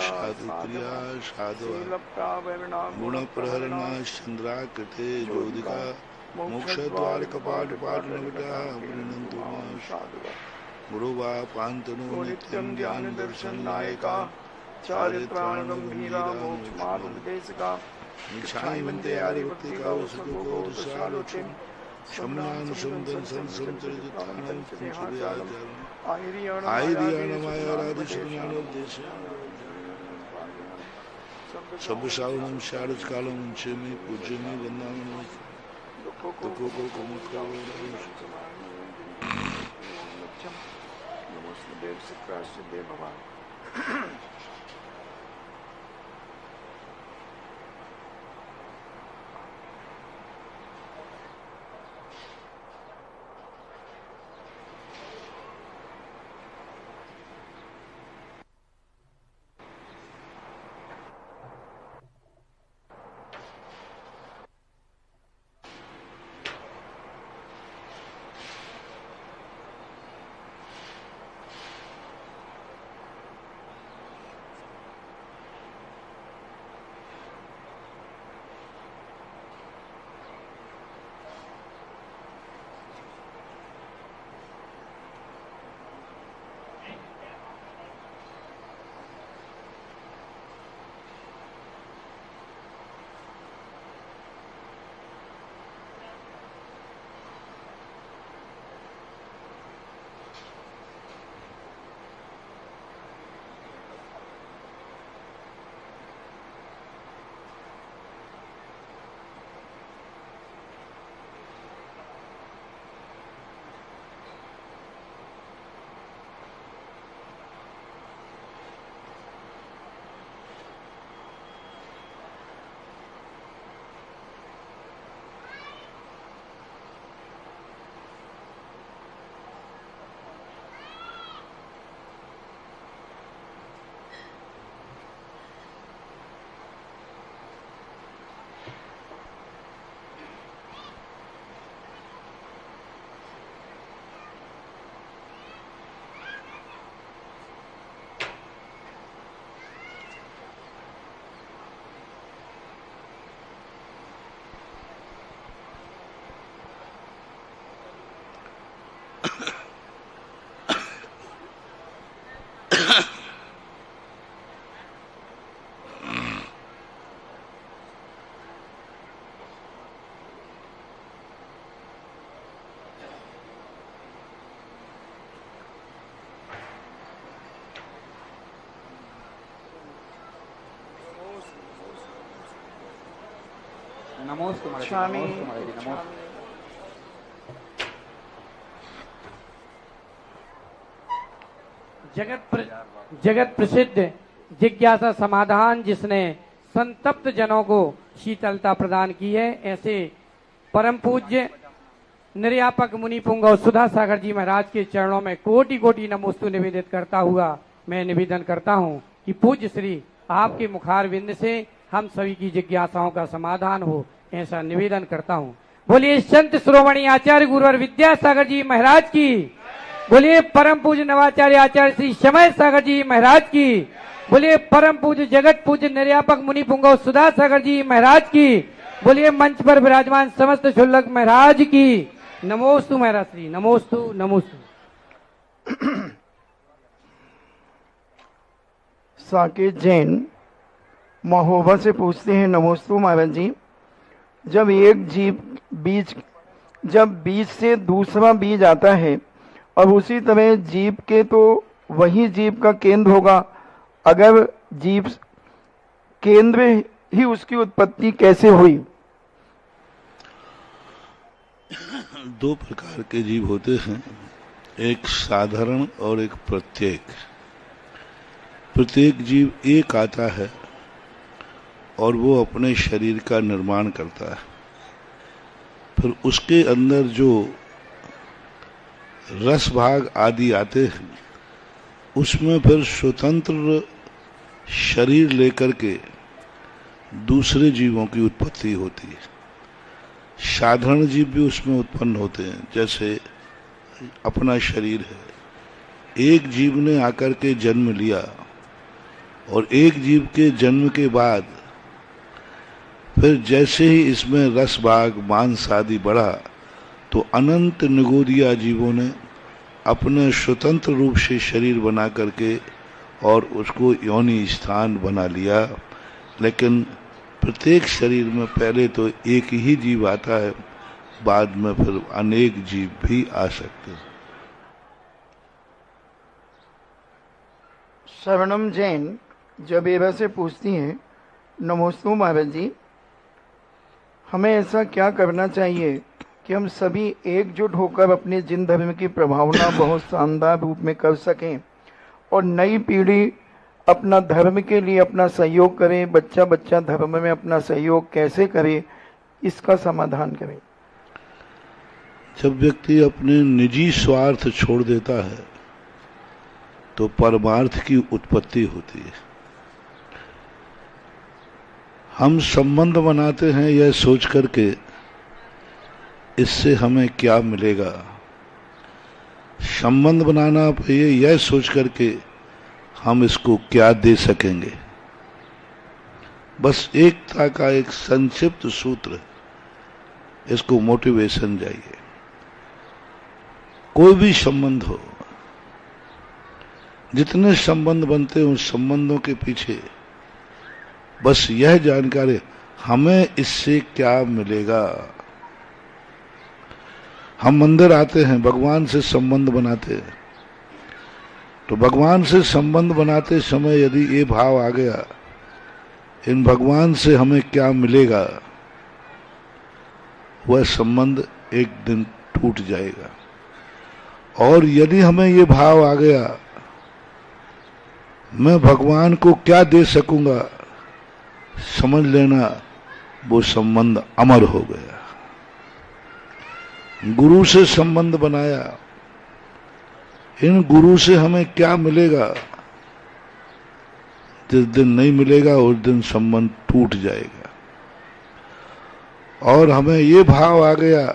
साधु प्रिया साधु गुण प्रहरणा चंद्राकृते ज्योतिका मोक्ष द्वार कपाट पाट नविटा प्रीणंतु गुरुवा पांतनु नित्यं ज्ञान दर्शन नायका चारित्राण गंभीरा मोक्ष मार्ग निर्देशका निशाई वंदे आर्यभक्ति का वसुको दुसालोचन शमनान सुंदर संसंतरितानं आचार्य आयरियाणमाया राधि श्रीमानोदेश सब सावनम शारद कालम उंचेमी पूज्यमी वंदनामि दुखों को कमुखा नमस्ते देव से प्राश्चित देव भगवान। जगत प्रसिद्ध जिज्ञासा समाधान जिसने संतप्त जनों को शीतलता प्रदान की है, ऐसे परम पूज्य निर्यापक मुनि पुंगव सुधा सागर जी महाराज के चरणों में कोटि कोटि नमोस्तु निवेदित करता हुआ मैं निवेदन करता हूँ कि पूज्य श्री आपके मुखार बिंद से हम सभी की जिज्ञासाओं का समाधान हो, ऐसा निवेदन करता हूँ। बोलिए संत श्रोमणी आचार्य गुरुवर विद्यासागर जी महाराज की, बोलिए परम पूज्य नवाचार्य आचार्य श्री समय सागर जी महाराज की, बोलिए परम पूज्य जगत पूज्य निर्यापक मुनि पुंगव सुधा सागर जी महाराज की, बोलिए मंच पर विराजमान समस्त शुल्लक महाराज की। नमोस्तु महाराज श्री, नमोस्तु नमोस्तु। साकेत जैन महोबा से पूछते हैं, नमोस्तु महाराज जी, जब एक बीज से दूसरा बीज आता है और उसी तरह जीव के तो वही जीव का केंद्र होगा, अगर जीव केंद्र ही उसकी उत्पत्ति कैसे हुई? दो प्रकार के जीव होते हैं, एक साधारण और एक प्रत्येक। प्रत्येक जीव एक आता है और वो अपने शरीर का निर्माण करता है, फिर उसके अंदर जो रस भाग आदि आते हैं उसमें फिर स्वतंत्र शरीर लेकर के दूसरे जीवों की उत्पत्ति होती है। साधारण जीव भी उसमें उत्पन्न होते हैं, जैसे अपना शरीर है, एक जीव ने आकर के जन्म लिया और एक जीव के जन्म के बाद फिर जैसे ही इसमें रस भाग मांस आदि बढ़ा तो अनंत निगोदिया जीवों ने अपने स्वतंत्र रूप से शरीर बना करके और उसको योनि स्थान बना लिया। लेकिन प्रत्येक शरीर में पहले तो एक ही जीव आता है, बाद में फिर अनेक जीव भी आ सकते हैं। शरणम जैन जबेरा से पूछती हैं, नमोस्तु महाराज जी, हमें ऐसा क्या करना चाहिए कि हम सभी एकजुट होकर अपने जिन धर्म की प्रभावना बहुत शानदार रूप में कर सकें और नई पीढ़ी अपना धर्म के लिए अपना सहयोग करे, बच्चा बच्चा धर्म में अपना सहयोग कैसे करे, इसका समाधान करें। जब व्यक्ति अपने निजी स्वार्थ छोड़ देता है तो परमार्थ की उत्पत्ति होती है। हम संबंध बनाते हैं यह सोच करके इससे हमें क्या मिलेगा, संबंध बनाना चाहिए यह सोच करके हम इसको क्या दे सकेंगे। बस एकता का एक संक्षिप्त सूत्र, इसको मोटिवेशन चाहिए। कोई भी संबंध हो, जितने संबंध बनते हैं उन संबंधों के पीछे बस यह जानकारी, हमें इससे क्या मिलेगा। हम मंदिर आते हैं, भगवान से संबंध बनाते हैं, तो भगवान से संबंध बनाते समय यदि ये भाव आ गया, इन भगवान से हमें क्या मिलेगा, वह संबंध एक दिन टूट जाएगा। और यदि हमें ये भाव आ गया, मैं भगवान को क्या दे सकूंगा, समझ लेना वो संबंध अमर हो गया। गुरु से संबंध बनाया, इन गुरु से हमें क्या मिलेगा, जिस दिन नहीं मिलेगा उस दिन संबंध टूट जाएगा। और हमें ये भाव आ गया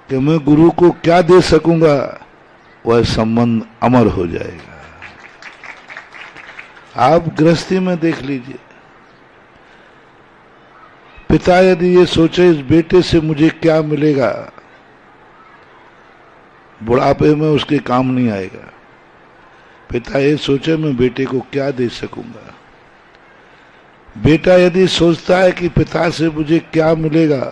कि मैं गुरु को क्या दे सकूंगा, वह संबंध अमर हो जाएगा। आप गृहस्थी में देख लीजिए, पिता यदि ये सोचे इस बेटे से मुझे क्या मिलेगा, बुढ़ापे में उसके काम नहीं आएगा। पिता ये सोचे मैं बेटे को क्या दे सकूंगा। बेटा यदि सोचता है कि पिता से मुझे क्या मिलेगा,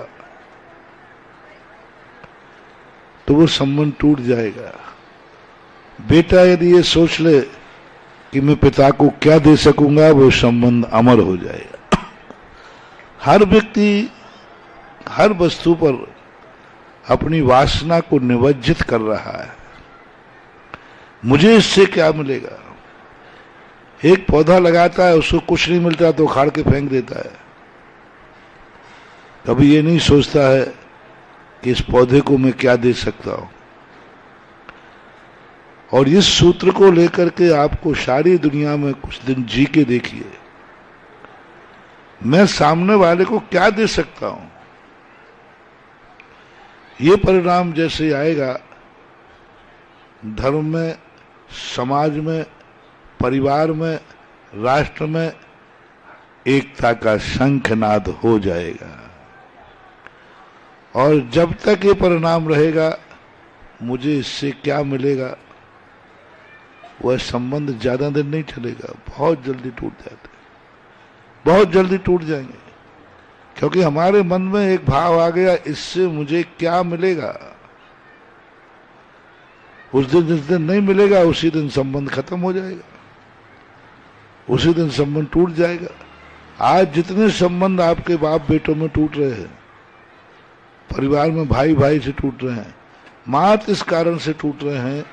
तो वो संबंध टूट जाएगा। बेटा यदि ये सोच ले कि मैं पिता को क्या दे सकूंगा, वो संबंध अमर हो जाएगा। हर व्यक्ति हर वस्तु पर अपनी वासना को निवज्जित कर रहा है। मुझे इससे क्या मिलेगा। एक पौधा लगाता है, उसको कुछ नहीं मिलता तो उखाड़ के फेंक देता है। कभी ये नहीं सोचता है कि इस पौधे को मैं क्या दे सकता हूं। और इस सूत्र को लेकर के आपको सारी दुनिया में कुछ दिन जी के देखिए, मैं सामने वाले को क्या दे सकता हूं। ये परिणाम जैसे आएगा, धर्म में, समाज में, परिवार में, राष्ट्र में एकता का शंखनाद हो जाएगा। और जब तक ये परिणाम रहेगा, मुझे इससे क्या मिलेगा, वह संबंध ज्यादा दिन नहीं चलेगा, बहुत जल्दी टूट जाते, बहुत जल्दी टूट जाएंगे। क्योंकि हमारे मन में एक भाव आ गया, इससे मुझे क्या मिलेगा। उस दिन जिस दिन नहीं मिलेगा, उसी दिन संबंध खत्म हो जाएगा, उसी दिन संबंध टूट जाएगा। आज जितने संबंध आपके बाप बेटों में टूट रहे हैं, परिवार में भाई भाई से टूट रहे हैं, मात्र इस कारण से टूट रहे हैं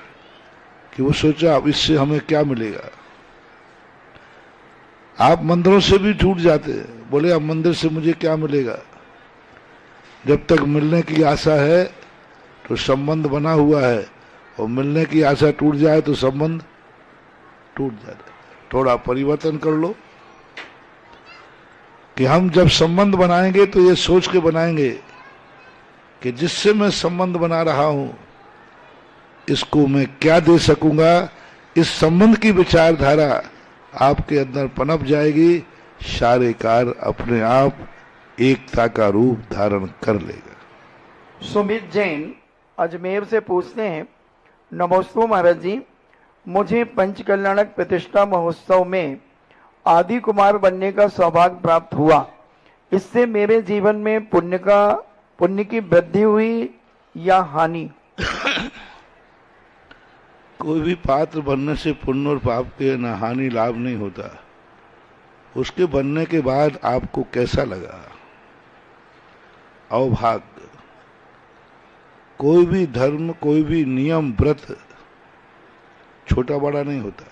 कि वो सोचा अब इससे हमें क्या मिलेगा। आप मंदिरों से भी टूट जाते हैं, बोले अब मंदिर से मुझे क्या मिलेगा। जब तक मिलने की आशा है तो संबंध बना हुआ है, और मिलने की आशा टूट जाए तो संबंध टूट जाता है। थोड़ा परिवर्तन कर लो कि हम जब संबंध बनाएंगे तो ये सोच के बनाएंगे कि जिससे मैं संबंध बना रहा हूं, इसको मैं क्या दे सकूंगा। इस संबंध की विचारधारा आपके अंदर पनप जाएगी, सारे कार्य अपने आप एकता का रूप धारण कर लेगा। सुमित जैन अजमेर से पूछते हैं, नमोस्तु महाराज जी, मुझे पंचकल्याणक प्रतिष्ठा महोत्सव में आदि कुमार बनने का सौभाग्य प्राप्त हुआ। इससे मेरे जीवन में पुण्य की वृद्धि हुई या हानि? कोई भी पात्र बनने से पुण्य और पाप के न हानि लाभ नहीं होता। उसके बनने के बाद आपको कैसा लगा, अवभाग्य। कोई भी धर्म, कोई भी नियम, व्रत छोटा बड़ा नहीं होता।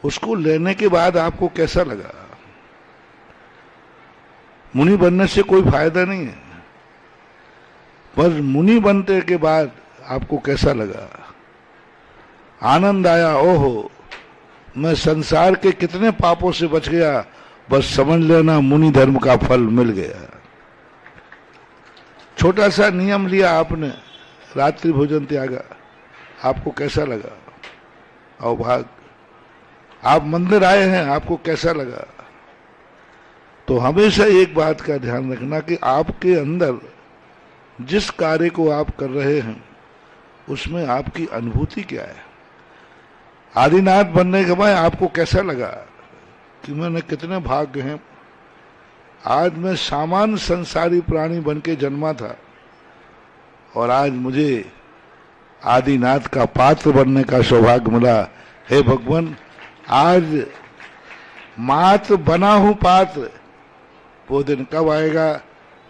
उसको लेने के बाद आपको कैसा लगा। मुनि बनने से कोई फायदा नहीं है, पर मुनि बनने के बाद आपको कैसा लगा, आनंद आया, ओहो मैं संसार के कितने पापों से बच गया, बस समझ लेना मुनि धर्म का फल मिल गया। छोटा सा नियम लिया आपने, रात्रि भोजन त्यागा, आपको कैसा लगा, अवभाग्य। आप मंदिर आए हैं, आपको कैसा लगा। तो हमेशा एक बात का ध्यान रखना कि आपके अंदर जिस कार्य को आप कर रहे हैं उसमें आपकी अनुभूति क्या है। आदिनाथ बनने के बाद आपको कैसा लगा कि मैंने कितने भाग्य हैं, आज मैं सामान्य संसारी प्राणी बन के जन्मा था और आज मुझे आदिनाथ का पात्र बनने का सौभाग्य मिला। हे भगवान, आज मात्र बना हूं पात्र, वो दिन कब आएगा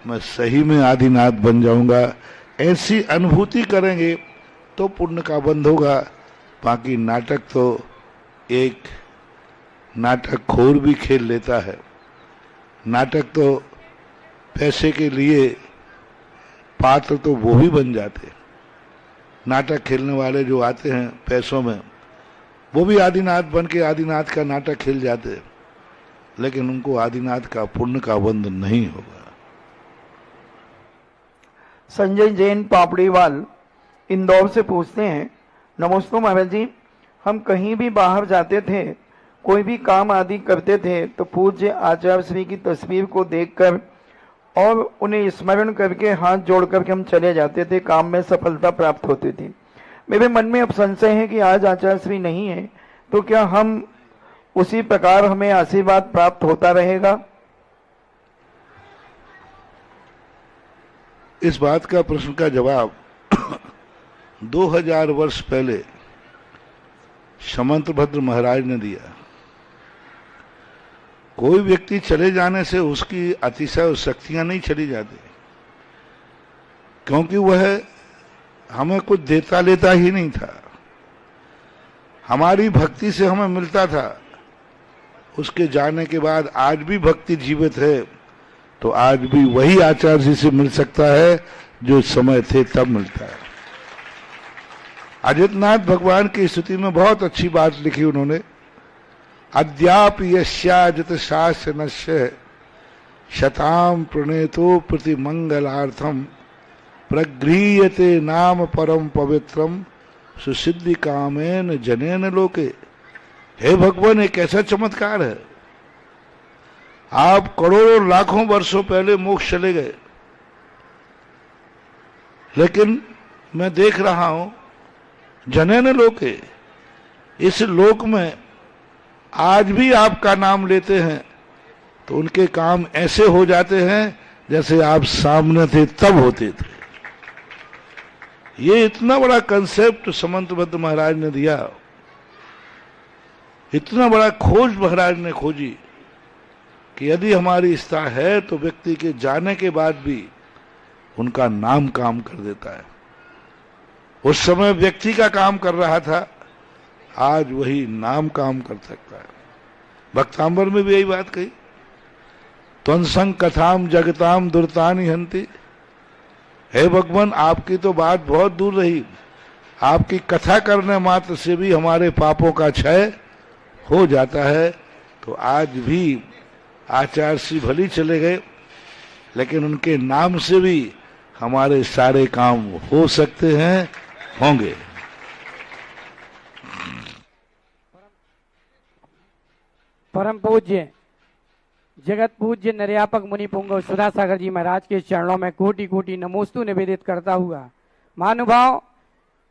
मैं सही में आदिनाथ बन जाऊंगा। ऐसी अनुभूति करेंगे तो पुण्य का बंध होगा। बाकी नाटक तो एक नाटक खोर भी खेल लेता है। नाटक तो पैसे के लिए पात्र तो वो भी बन जाते। नाटक खेलने वाले जो आते हैं पैसों में, वो भी आदिनाथ बन के आदिनाथ का नाटक खेल जाते, लेकिन उनको आदिनाथ का पुण्य का बंध नहीं होगा। संजय जैन पापड़ीवाल इंदौर से पूछते हैं, नमस्ते महाराज जी, हम कहीं भी बाहर जाते थे, कोई भी काम आदि करते थे तो पूज्य आचार्य श्री की तस्वीर को देखकर और उन्हें स्मरण करके हाथ जोड़ करके हम चले जाते थे, काम में सफलता प्राप्त होती थी। मेरे मन में अब संशय है कि आज आचार्य श्री नहीं है, तो क्या हम उसी प्रकार हमें आशीर्वाद प्राप्त होता रहेगा? इस बात का प्रश्न का जवाब 2000 वर्ष पहले समंतभद्र महाराज ने दिया। कोई व्यक्ति चले जाने से उसकी अतिशय शक्तियां नहीं चली जाती, क्योंकि वह हमें कुछ देता लेता ही नहीं था। हमारी भक्ति से हमें मिलता था। उसके जाने के बाद आज भी भक्ति जीवित है, तो आज भी वही आचार्य जी से मिल सकता है जो समय थे तब मिलता है। अजितनाथ भगवान की स्तुति में बहुत अच्छी बात लिखी उन्होंने, अद्याप यस्याजित शासनस्य शताम प्रणेतो प्रति मंगलार्थम प्रगृह्यते नाम परम पवित्रम सुसिद्धि कामेन जनेन लोके। हे भगवान, एक ऐसा चमत्कार है, आप करोड़ों लाखों वर्षों पहले मोक्ष चले गए, लेकिन मैं देख रहा हूं जनेन लोके, इस लोक में आज भी आपका नाम लेते हैं तो उनके काम ऐसे हो जाते हैं जैसे आप सामने थे तब होते थे। ये इतना बड़ा कंसेप्ट समंतभद्र महाराज ने दिया, इतना बड़ा खोज महाराज ने खोजी कि यदि हमारी इच्छा है तो व्यक्ति के जाने के बाद भी उनका नाम काम कर देता है। उस समय व्यक्ति का काम कर रहा था, आज वही नाम काम कर सकता है। भक्तांबर में भी यही बात कही, त्वंसंग कथाम जगताम दुर्तानि हंति। हे भगवान, आपकी तो बात बहुत दूर रही, आपकी कथा करने मात्र से भी हमारे पापों का क्षय हो जाता है। तो आज भी आचार्य श्री भली चले गए, लेकिन उनके नाम से भी हमारे सारे काम हो सकते हैं, होंगे। परम पूज्य जगत पूज्य निर्यापक मुनि पुंगव सुधा सागर जी महाराज के चरणों में कोटि कोटि नमोस्तु निवेदित करता हुआ, महानुभाव,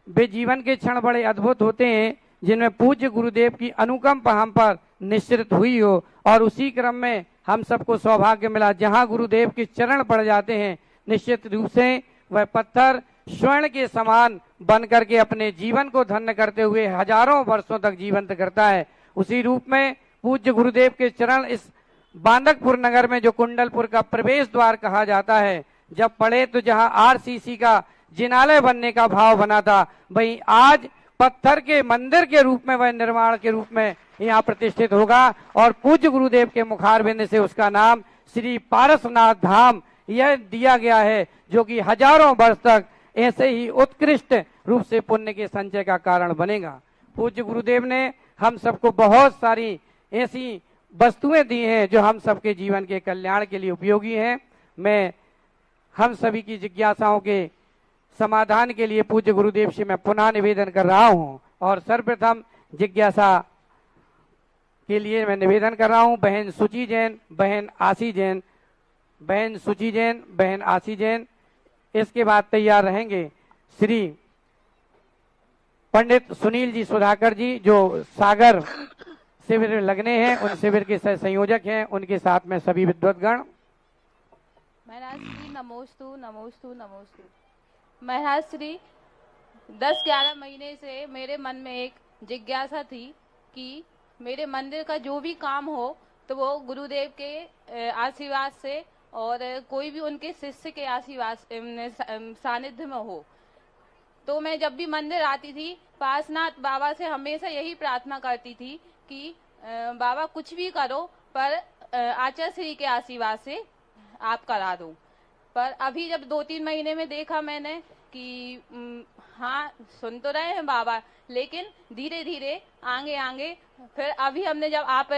वे जीवन के क्षण बड़े अद्भुत होते हैं जिनमें पूज्य गुरुदेव की अनुकंपा हम पर निश्चित हुई हो, और उसी क्रम में हम सबको सौभाग्य मिला जहां गुरुदेव के चरण पड़ जाते हैं, निश्चित रूप से वह पत्थर स्वर्ण के समान बन करके अपने जीवन को धन्य करते हुए हजारों वर्षों तक जीवंत करता है। उसी रूप में पूज्य गुरुदेव के चरण इस बांदकपुर नगर में जो कुंडलपुर का प्रवेश द्वार कहा जाता है, जब पड़े तो जहां आरसीसी का जिनालय बनने का भाव बना था, वहीं आज पत्थर के मंदिर के रूप में वह निर्माण के रूप में यहाँ प्रतिष्ठित होगा, और पूज्य गुरुदेव के मुखारबिंद से उसका नाम श्री पारसनाथ धाम यह दिया गया है, जो कि हजारों वर्ष तक ऐसे ही उत्कृष्ट रूप से पुण्य के संचय का कारण बनेगा। पूज्य गुरुदेव ने हम सबको बहुत सारी ऐसी वस्तुएं दी हैं जो हम सबके जीवन के कल्याण के लिए उपयोगी हैं। मैं हम सभी की जिज्ञासाओं के समाधान के लिए पूज्य गुरुदेव से मैं पुनः निवेदन कर रहा हूं, और सर्वप्रथम जिज्ञासा के लिए मैं निवेदन कर रहा हूं बहन सुची जैन, बहन आशी जैन, बहन सुची जैन, बहन आशी जैन। इसके बाद तैयार रहेंगे श्री पंडित सुनील जी सुधाकर जी, जो सागर शिविर लगने हैं उन शिविर के संयोजक हैं, उनके साथ में सभी विद्वतगण। महाराज श्री नमोस्तु नमोस्तु नमोस्तु। महाराज श्री 10-11 महीने से मेरे मन में एक जिज्ञासा थी कि मेरे मंदिर का जो भी काम हो तो वो गुरुदेव के आशीर्वाद से और कोई भी उनके शिष्य के आशीर्वाद सानिध्य में हो। तो मैं जब भी मंदिर आती थी पासनाथ बाबा से हमेशा यही प्रार्थना करती थी कि बाबा कुछ भी करो पर आचार्य श्री के आशीर्वाद से आप करा दो। पर अभी जब 2-3 महीने में देखा मैंने कि हाँ सुन तो रहे हैं बाबा, लेकिन धीरे धीरे आगे आगे फिर अभी हमने जब आप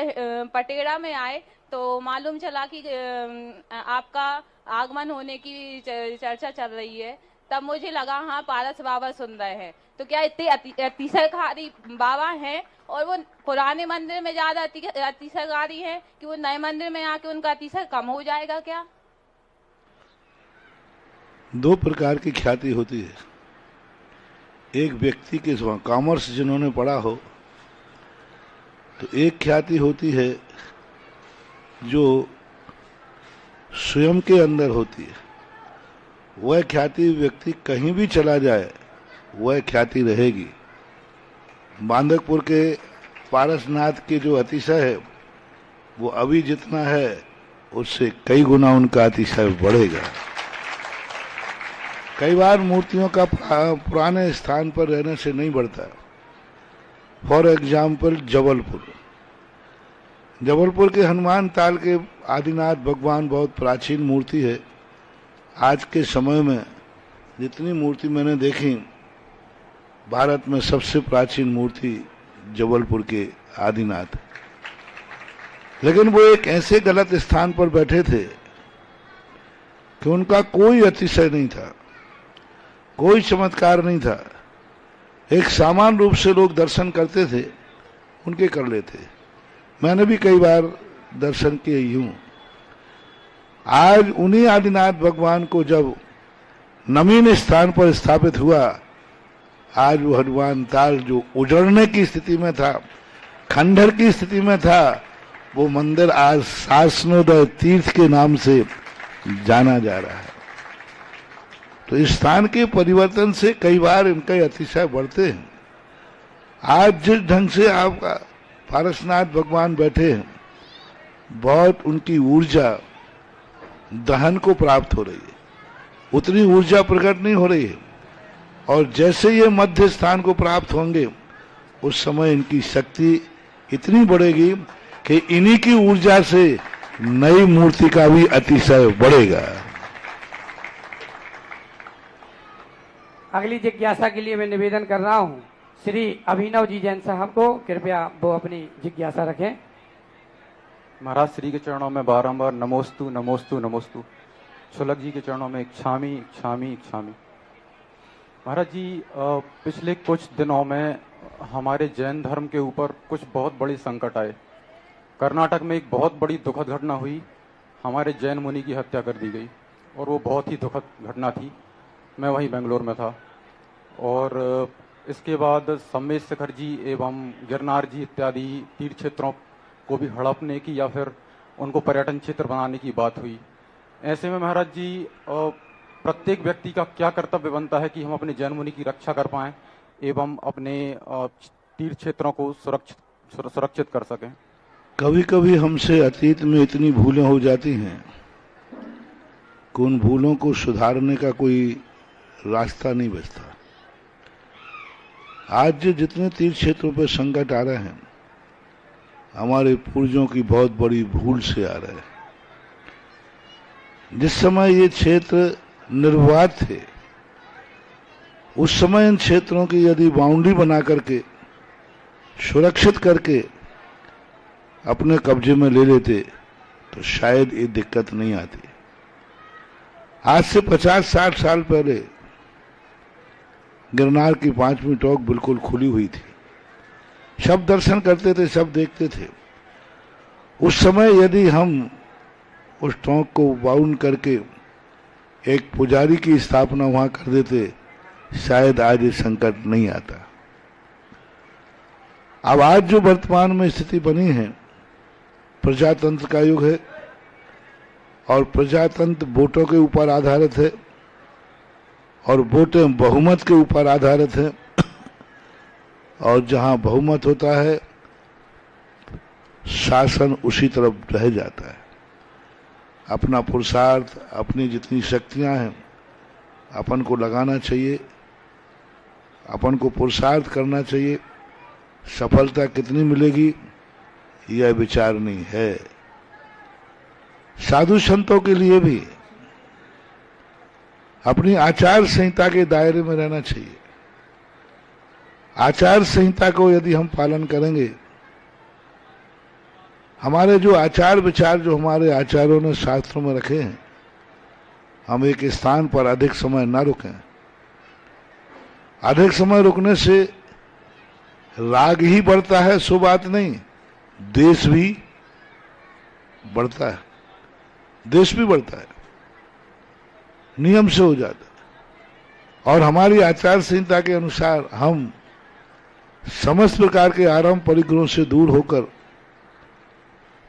पटेड़ा में आए तो मालूम चला कि आपका आगमन होने की चर्चा चल रही है, तब मुझे लगा हाँ पारस बाबा सुन रहे हैं। तो क्या इतने अतिशयकारी बाबा हैं और वो पुराने मंदिर में ज्यादा अतिशयकारी हैं कि वो नए मंदिर में आके उनका अतिशय कम हो जाएगा क्या? 2 प्रकार की ख्याति होती है। एक व्यक्ति के कॉमर्स जिन्होंने पढ़ा हो तो एक ख्याति होती है जो स्वयं के अंदर होती है। वह ख्याति व्यक्ति कहीं भी चला जाए वह ख्याति रहेगी। बांदकपुर के पारसनाथ के जो अतिशय है वो अभी जितना है उससे कई गुना उनका अतिशय बढ़ेगा। कई बार मूर्तियों का पुराने स्थान पर रहने से नहीं बढ़ता। फॉर एग्जाम्पल जबलपुर के हनुमान ताल के आदिनाथ भगवान बहुत प्राचीन मूर्ति है। आज के समय में जितनी मूर्ति मैंने देखी, भारत में सबसे प्राचीन मूर्ति जबलपुर के आदिनाथ। लेकिन वो एक ऐसे गलत स्थान पर बैठे थे कि उनका कोई अतिशय नहीं था, कोई चमत्कार नहीं था। एक सामान्य रूप से लोग दर्शन करते थे, उनके कर लेते। मैंने भी कई बार दर्शन किए यूं। आज उन्हीं आदिनाथ भगवान को जब नवीन स्थान पर स्थापित हुआ, आज वो हनुमान ताल जो उजड़ने की स्थिति में था, खंडहर की स्थिति में था, वो मंदिर आज शासनोदय तीर्थ के नाम से जाना जा रहा है। तो इस स्थान के परिवर्तन से कई बार इनके अतिशय बढ़ते हैं। आज जिस ढंग से आपका पारसनाथ भगवान बैठे हैं, बहुत उनकी ऊर्जा दहन को प्राप्त हो रही है, उतनी ऊर्जा प्रकट नहीं हो रही है। और जैसे ये मध्य स्थान को प्राप्त होंगे उस समय इनकी शक्ति इतनी बढ़ेगी कि इन्हीं की ऊर्जा से नई मूर्ति का भी अतिशय बढ़ेगा। अगली जिज्ञासा के लिए मैं निवेदन कर रहा हूं श्री अभिनव जी जैन साहब को, कृपया वो अपनी जिज्ञासा रखें। महाराज श्री के चरणों में बारंबार नमोस्तु नमोस्तु नमोस्तु। शुलक जी के चरणों में क्षामी क्षामी क्षामी। महाराज जी, पिछले कुछ दिनों में हमारे जैन धर्म के ऊपर कुछ बहुत बड़े संकट आए। कर्नाटक में एक बहुत बड़ी दुखद घटना हुई। हमारे जैन मुनि की हत्या कर दी गई और वो बहुत ही दुखद घटना थी। मैं वहीं बेंगलोर में था और इसके बाद सम्मेद शिखर जी एवं गिरनार जी इत्यादि तीर्थ क्षेत्रों को भी हड़पने की या फिर उनको पर्यटन क्षेत्र बनाने की बात हुई। ऐसे में महाराज जी प्रत्येक व्यक्ति का क्या कर्तव्य बनता है कि हम अपने जैन मुनि की रक्षा कर पाएं एवं अपने तीर्थ क्षेत्रों को सुरक्षित कर सकें। कभी कभी हमसे अतीत में इतनी भूलें हो जाती हैं कि उन भूलों को सुधारने का कोई रास्ता नहीं बचता। आज जितने तीर्थ क्षेत्रों पर संकट आ रहे हैं हमारे पूर्वजों की बहुत बड़ी भूल से आ रहे हैं। जिस समय ये क्षेत्र निर्विवाद थे उस समय इन क्षेत्रों की यदि बाउंड्री बना करके सुरक्षित करके अपने कब्जे में ले लेते तो शायद ये दिक्कत नहीं आती। आज से 50-60 साल पहले गिरनार की 5वीं टोक बिल्कुल खुली हुई थी। सब दर्शन करते थे, सब देखते थे। उस समय यदि हम उस टोक को बाउंड करके एक पुजारी की स्थापना वहां कर देते शायद आज ये संकट नहीं आता। अब आज जो वर्तमान में स्थिति बनी है प्रजातंत्र का युग है और प्रजातंत्र वोटों के ऊपर आधारित है और वोटें बहुमत के ऊपर आधारित है और जहां बहुमत होता है शासन उसी तरफ रह जाता है। अपना पुरुषार्थ अपनी जितनी शक्तियां हैं अपन को लगाना चाहिए, अपन को पुरुषार्थ करना चाहिए। सफलता कितनी मिलेगी यह विचार नहीं है। साधु संतों के लिए भी अपनी आचार संहिता के दायरे में रहना चाहिए। आचार संहिता को यदि हम पालन करेंगे, हमारे जो आचार विचार जो हमारे आचार्यों ने शास्त्रों में रखे हैं, हम एक स्थान पर अधिक समय न रुकें। अधिक समय रुकने से राग ही बढ़ता है, सो बात नहीं, देश भी बढ़ता है। देश भी बढ़ता है, नियम से हो जाता है। और हमारी आचार संहिता के अनुसार हम समस्त प्रकार के आरंभ परिग्रहों से दूर होकर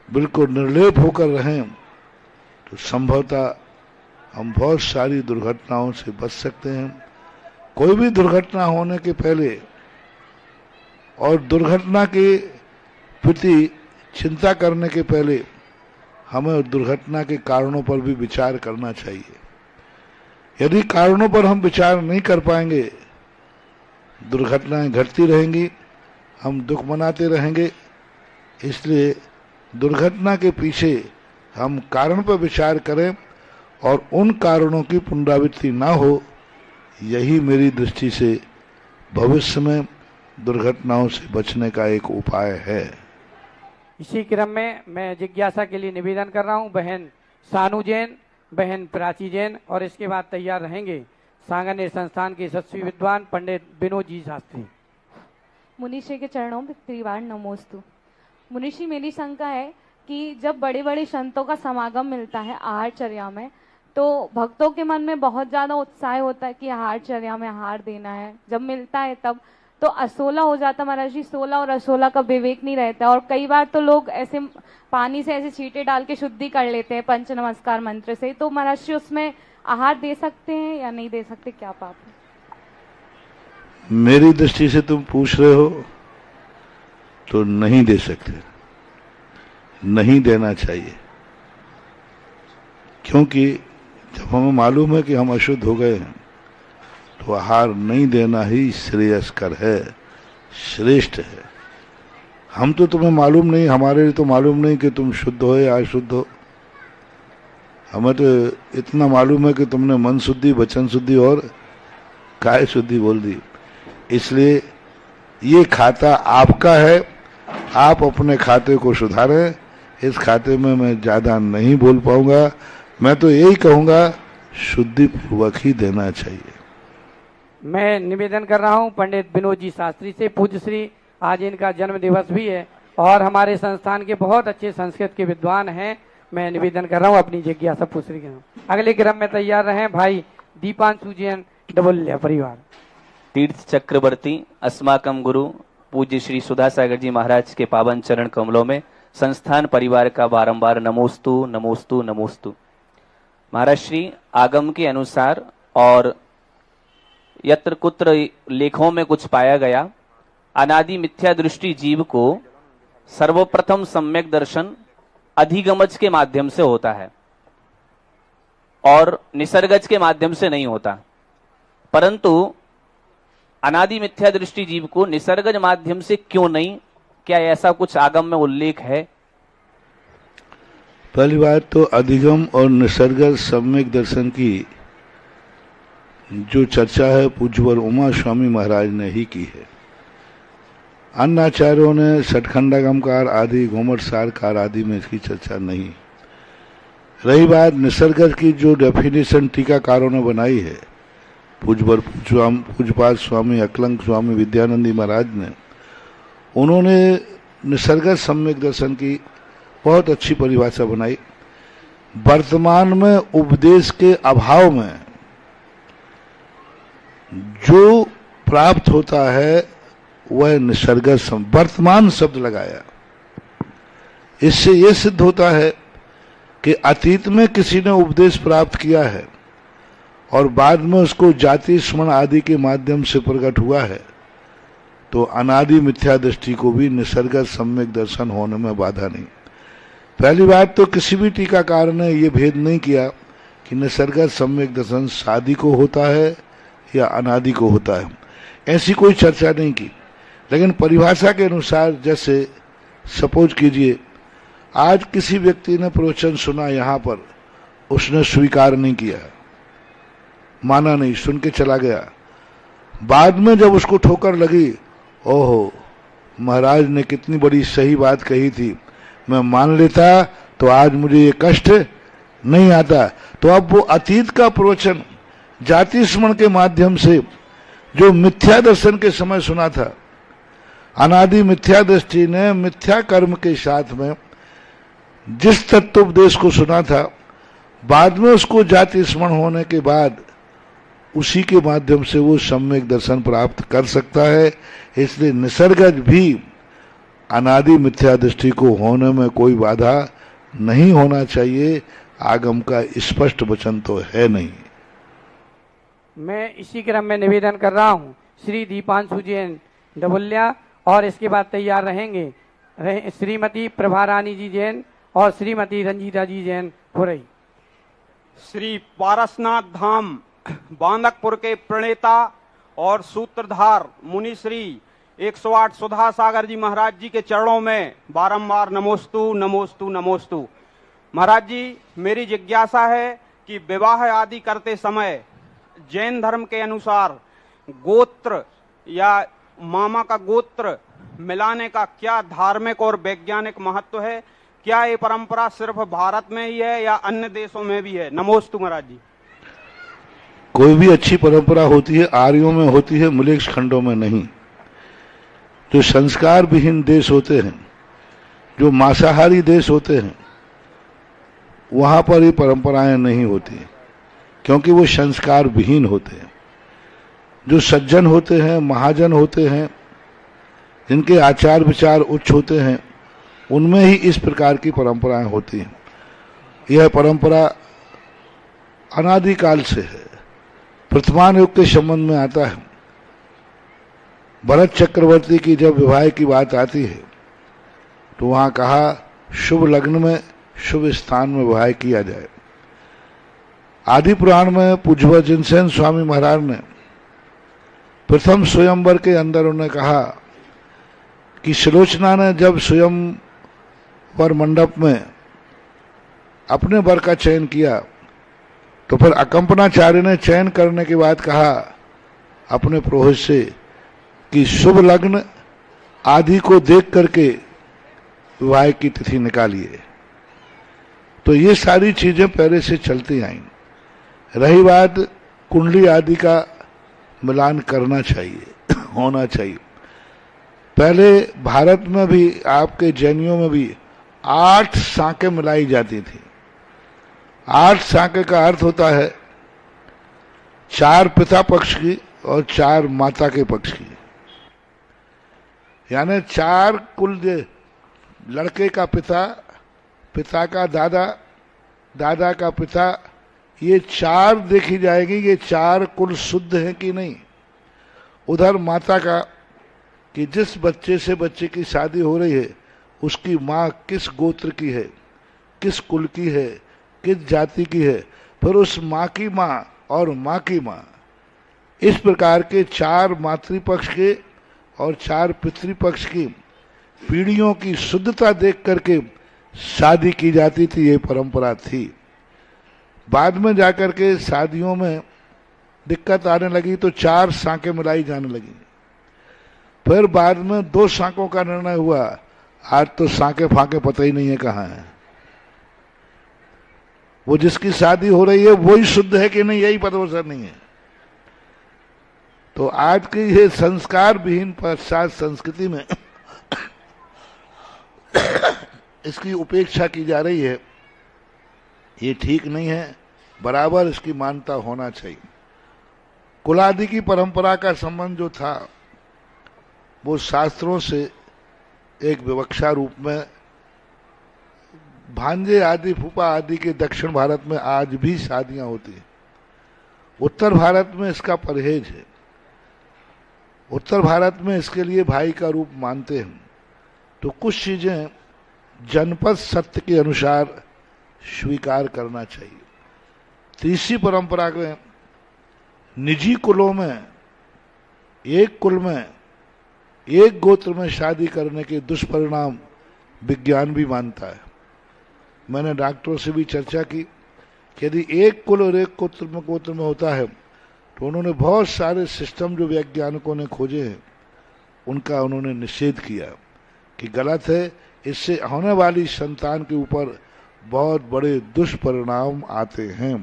बिल्कुल निर्लेप होकर रहें तो संभवतः हम बहुत सारी दुर्घटनाओं से बच सकते हैं। कोई भी दुर्घटना होने के पहले और दुर्घटना के प्रति चिंता करने के पहले हमें दुर्घटना के कारणों पर भी विचार करना चाहिए। यदि कारणों पर हम विचार नहीं कर पाएंगे दुर्घटनाएं घटती रहेंगी, हम दुख मनाते रहेंगे। इसलिए दुर्घटना के पीछे हम कारण पर विचार करें और उन कारणों की पुनरावृत्ति ना हो, यही मेरी दृष्टि से भविष्य में दुर्घटनाओं से बचने का एक उपाय है। इसी क्रम में मैं जिज्ञासा के लिए निवेदन कर रहा हूं बहन सानू जैन, बहन प्राची जैन और इसके बाद तैयार रहेंगे सांगानेर संस्थान के यशस्वी विद्वान पंडित विनोद जी शास्त्री। मुनिषी के चरणों में त्रिवार नमोस्तु। मुनिषी, मेरी शंका है कि जब बड़े बड़े संतों का समागम मिलता है आहारचर्या में तो भक्तों के मन में बहुत ज्यादा उत्साह होता है कि आहारचर्या में आहार देना है। जब मिलता है तब तो असोला हो जाता महाराज जी। 16 और 18 का विवेक नहीं रहता और कई बार तो लोग ऐसे पानी से ऐसे छींटे डाल के शुद्धि कर लेते हैं पंच नमस्कार मंत्र से। तो महाराज जी उसमें आहार दे सकते हैं या नहीं दे सकते, क्या पाप है? मेरी दृष्टि से तुम पूछ रहे हो तो नहीं दे सकते, नहीं देना चाहिए। क्योंकि जब हमें मालूम है कि हम अशुद्ध हो गए हैं तो आहार नहीं देना ही श्रेयस्कर है, श्रेष्ठ है। हम तो तुम्हें मालूम नहीं, हमारे लिए तो मालूम नहीं कि तुम शुद्ध हो या अशुद्ध हो। हमें तो इतना मालूम है कि तुमने मन शुद्धि, वचन शुद्धि और काय शुद्धि बोल दी। इसलिए ये खाता आपका है, आप अपने खाते को सुधारें। इस खाते में मैं ज्यादा नहीं बोल पाऊंगा। मैं तो यही कहूंगा शुद्धि पूर्वक ही देना चाहिए। मैं निवेदन कर रहा हूं पंडित विनोद जी शास्त्री से, पूज्य श्री आज इनका जन्म दिवस भी है और हमारे संस्थान के बहुत अच्छे संस्कृत के विद्वान हैं। मैं निवेदन कर रहा हूँ अपनी जिज्ञासा पूछ रही हूँ। अगले क्रम में तैयार रहे भाई दीपांशु जैन डबुल्या परिवार। तीर्थ चक्रवर्ती अस्माकम गुरु पूज्य श्री सुधासागर जी महाराज के पावन चरण कमलों में संस्थान परिवार का बारंबार नमोस्तु नमोस्तु नमोस्तु। महाराज श्री आगम के अनुसार और यत्र कुत्र लेखों में कुछ पाया गया, अनादि मिथ्या दृष्टि जीव को सर्वप्रथम सम्यक दर्शन अधिगमज के माध्यम से होता है और निसर्गज के माध्यम से नहीं होता। परंतु अनादि मिथ्या दृष्टि जीव को निसर्गज माध्यम से क्यों नहीं, क्या ऐसा कुछ आगम में उल्लेख है? पहली बात तो अधिगम और निसर्गज सम्यक दर्शन की जो चर्चा है पूज्यवर उमा स्वामी महाराज ने ही की है। अन्य आचार्यों ने षटखंडागमकार आदि घूमट सारकार आदि में इसकी चर्चा नहीं। रही बात निसर्गज की जो डेफिनेशन टीकाकारों ने बनाई है, पूज्यपाद स्वामी अकलंक स्वामी विद्यानंदी महाराज ने, उन्होंने निसर्गज सम्यक दर्शन की बहुत अच्छी परिभाषा बनाई। वर्तमान में उपदेश के अभाव में जो प्राप्त होता है वह निसर्गज वर्तमान शब्द लगाया। इससे यह सिद्ध होता है कि अतीत में किसी ने उपदेश प्राप्त किया है और बाद में उसको जाति स्मरण आदि के माध्यम से प्रकट हुआ है, तो अनादि मिथ्या दृष्टि को भी निसर्गज सम्यक दर्शन होने में बाधा नहीं। पहली बात तो किसी भी टीकाकार ने यह भेद नहीं किया कि निसर्गज सम्यक दर्शन शादी को होता है या अनादि को होता है, ऐसी कोई चर्चा नहीं की। लेकिन परिभाषा के अनुसार, जैसे सपोज कीजिए आज किसी व्यक्ति ने प्रवचन सुना, यहाँ पर उसने स्वीकार नहीं किया, माना नहीं, सुन के चला गया। बाद में जब उसको ठोकर लगी, ओहो महाराज ने कितनी बड़ी सही बात कही थी, मैं मान लेता तो आज मुझे ये कष्ट नहीं आता। तो अब वो अतीत का प्रवचन जाति स्मरण के माध्यम से जो मिथ्या दर्शन के समय सुना था, अनादि मिथ्या दृष्टि ने मिथ्या कर्म के साथ में जिस तत्वोपदेश को सुना था, बाद में उसको जाति स्मरण होने के बाद उसी के माध्यम से वो सम्यक दर्शन प्राप्त कर सकता है। इसलिए निसर्गज भी अनादि मिथ्या दृष्टि को होने में कोई बाधा नहीं होना चाहिए। आगम का स्पष्ट वचन तो है नहीं। मैं इसी क्रम में निवेदन कर रहा हूँ श्री दीपांशु जैन डबुल्या, और इसके बाद तैयार रहेंगे श्रीमती प्रभा रानी जी जैन और श्रीमती रंजीता जी जैन हो रही। श्री पारसनाथ धाम बांदकपुर के प्रणेता और सूत्रधार मुनि श्री 108 सुधा सागर जी महाराज जी के चरणों में बारंबार नमोस्तु नमोस्तु नमोस्तु। महाराज जी, मेरी जिज्ञासा है कि विवाह आदि करते समय जैन धर्म के अनुसार गोत्र या मामा का गोत्र मिलाने का क्या धार्मिक और वैज्ञानिक महत्व है? क्या ये परंपरा सिर्फ भारत में ही है या अन्य देशों में भी है? नमोस्तु महाराज जी। कोई भी अच्छी परंपरा होती है आर्यों में होती है, मिलेक्स खंडों में नहीं। जो संस्कार विहीन देश होते हैं, जो मांसाहारी देश होते हैं, वहां पर ये परंपराएं नहीं होती, क्योंकि वो संस्कार विहीन होते हैं। जो सज्जन होते हैं, महाजन होते हैं, जिनके आचार विचार उच्च होते हैं, उनमें ही इस प्रकार की परंपराएं होती हैं। यह परंपरा अनादिकाल से है, वर्तमान युग के संबंध में आता है। भरत चक्रवर्ती की जब विवाह की बात आती है तो वहां कहा शुभ लग्न में शुभ स्थान में विवाह किया जाए। आदि पुराण में पूज्य जिनसेन स्वामी महाराज ने प्रथम स्वयंवर के अंदर उन्होंने कहा कि सुलोचना ने जब स्वयंवर मंडप में अपने वर का चयन किया तो फिर अकंपनाचार्य ने चयन करने के बाद कहा अपने पुरोहित से कि शुभ लग्न आदि को देख करके विवाह की तिथि निकालिए। तो ये सारी चीजें पहले से चलती आई। रही बात कुंडली आदि का मिलान करना चाहिए, होना चाहिए। पहले भारत में भी आपके जैनियों में भी 8 सांकें मिलाई जाती थी। 8 सांकें का अर्थ होता है 4 पिता पक्ष की और 4 माता के पक्ष की, यानी 4 कुल, लड़के का पिता, पिता का दादा, दादा का पिता, ये 4 देखी जाएगी, ये 4 कुल शुद्ध हैं कि नहीं। उधर माता का, कि जिस बच्चे से बच्चे की शादी हो रही है उसकी माँ किस गोत्र की है, किस कुल की है, किस जाति की है, फिर उस माँ की माँ और माँ की माँ, इस प्रकार के 4 मातृपक्ष के और 4 पितृपक्ष की पीढ़ियों की शुद्धता देख करके शादी की जाती थी। ये परंपरा थी। बाद में जाकर के शादियों में दिक्कत आने लगी तो 4 सांकें मिलाई जाने लगी। फिर बाद में 2 सांकों का निर्णय हुआ। आज तो सांके फाके पता ही नहीं है कहाँ है। वो जिसकी शादी हो रही है वही शुद्ध है कि नहीं, यही पता नहीं है। तो आज की ये संस्कार विहीन पाश्चात्य संस्कृति में इसकी उपेक्षा की जा रही है। ये ठीक नहीं है, बराबर इसकी मान्यता होना चाहिए। कुलादि की परंपरा का संबंध जो था वो शास्त्रों से एक विवक्षा रूप में, भांजे आदि, फूफा आदि के दक्षिण भारत में आज भी शादियां होती हैं। उत्तर भारत में इसका परहेज है। उत्तर भारत में इसके लिए भाई का रूप मानते हैं। तो कुछ चीजें जनपद सत्य के अनुसार स्वीकार करना चाहिए। तीसरी परंपरा में निजी कुलों में, एक कुल में, एक गोत्र में शादी करने के दुष्परिणाम विज्ञान भी मानता है। मैंने डॉक्टरों से भी चर्चा की कि यदि एक कुल और एक गोत्र में होता है तो उन्होंने बहुत सारे सिस्टम जो वैज्ञानिकों ने खोजे हैं उनका उन्होंने निषेध किया कि गलत है। इससे होने वाली संतान के ऊपर बहुत बड़े दुष्परिणाम आते हैं।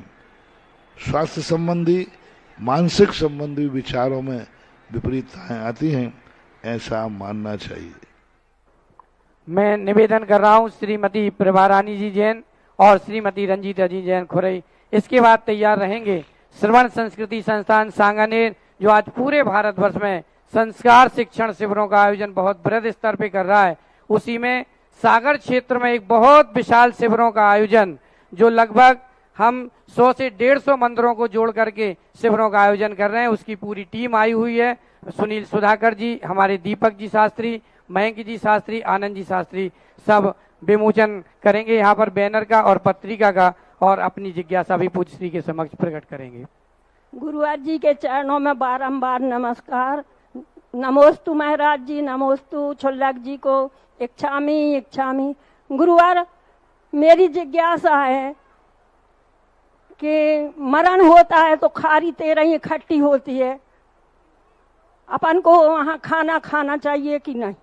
स्वास्थ्य संबंधी, मानसिक संबंधी विचारों में विपरीतताएं आती हैं, ऐसा मानना चाहिए। मैं निवेदन कर रहा हूं श्रीमती प्रभा रानी जी जैन और श्रीमती रंजीता जी जैन खुरई। इसके बाद तैयार रहेंगे श्रवण संस्कृति संस्थान सांगानेर, जो आज पूरे भारतवर्ष में संस्कार शिक्षण शिविरों का आयोजन बहुत बृहद स्तर पे कर रहा है। उसी में सागर क्षेत्र में एक बहुत विशाल शिविरों का आयोजन, जो लगभग हम 100 से 150 मंदिरों को जोड़ करके शिविरों का आयोजन कर रहे हैं। उसकी पूरी टीम आई हुई है। सुनील सुधाकर जी, हमारे दीपक जी शास्त्री, मयंक जी शास्त्री, आनंद जी शास्त्री सब विमोचन करेंगे यहाँ पर बैनर का और पत्रिका का, और अपनी जिज्ञासा भी पूज्य श्री के समक्ष प्रकट करेंगे। गुरुवार जी के चरणों में बारंबार नमस्कार। नमोस्तु महाराज जी, नमोस्तु छुल्लक जी को इच्छामी। गुरुवार, मेरी जिज्ञासा है कि मरण होता है तो खारी तेरही खट्टी होती है, अपन को वहाँ खाना खाना चाहिए कि नहीं?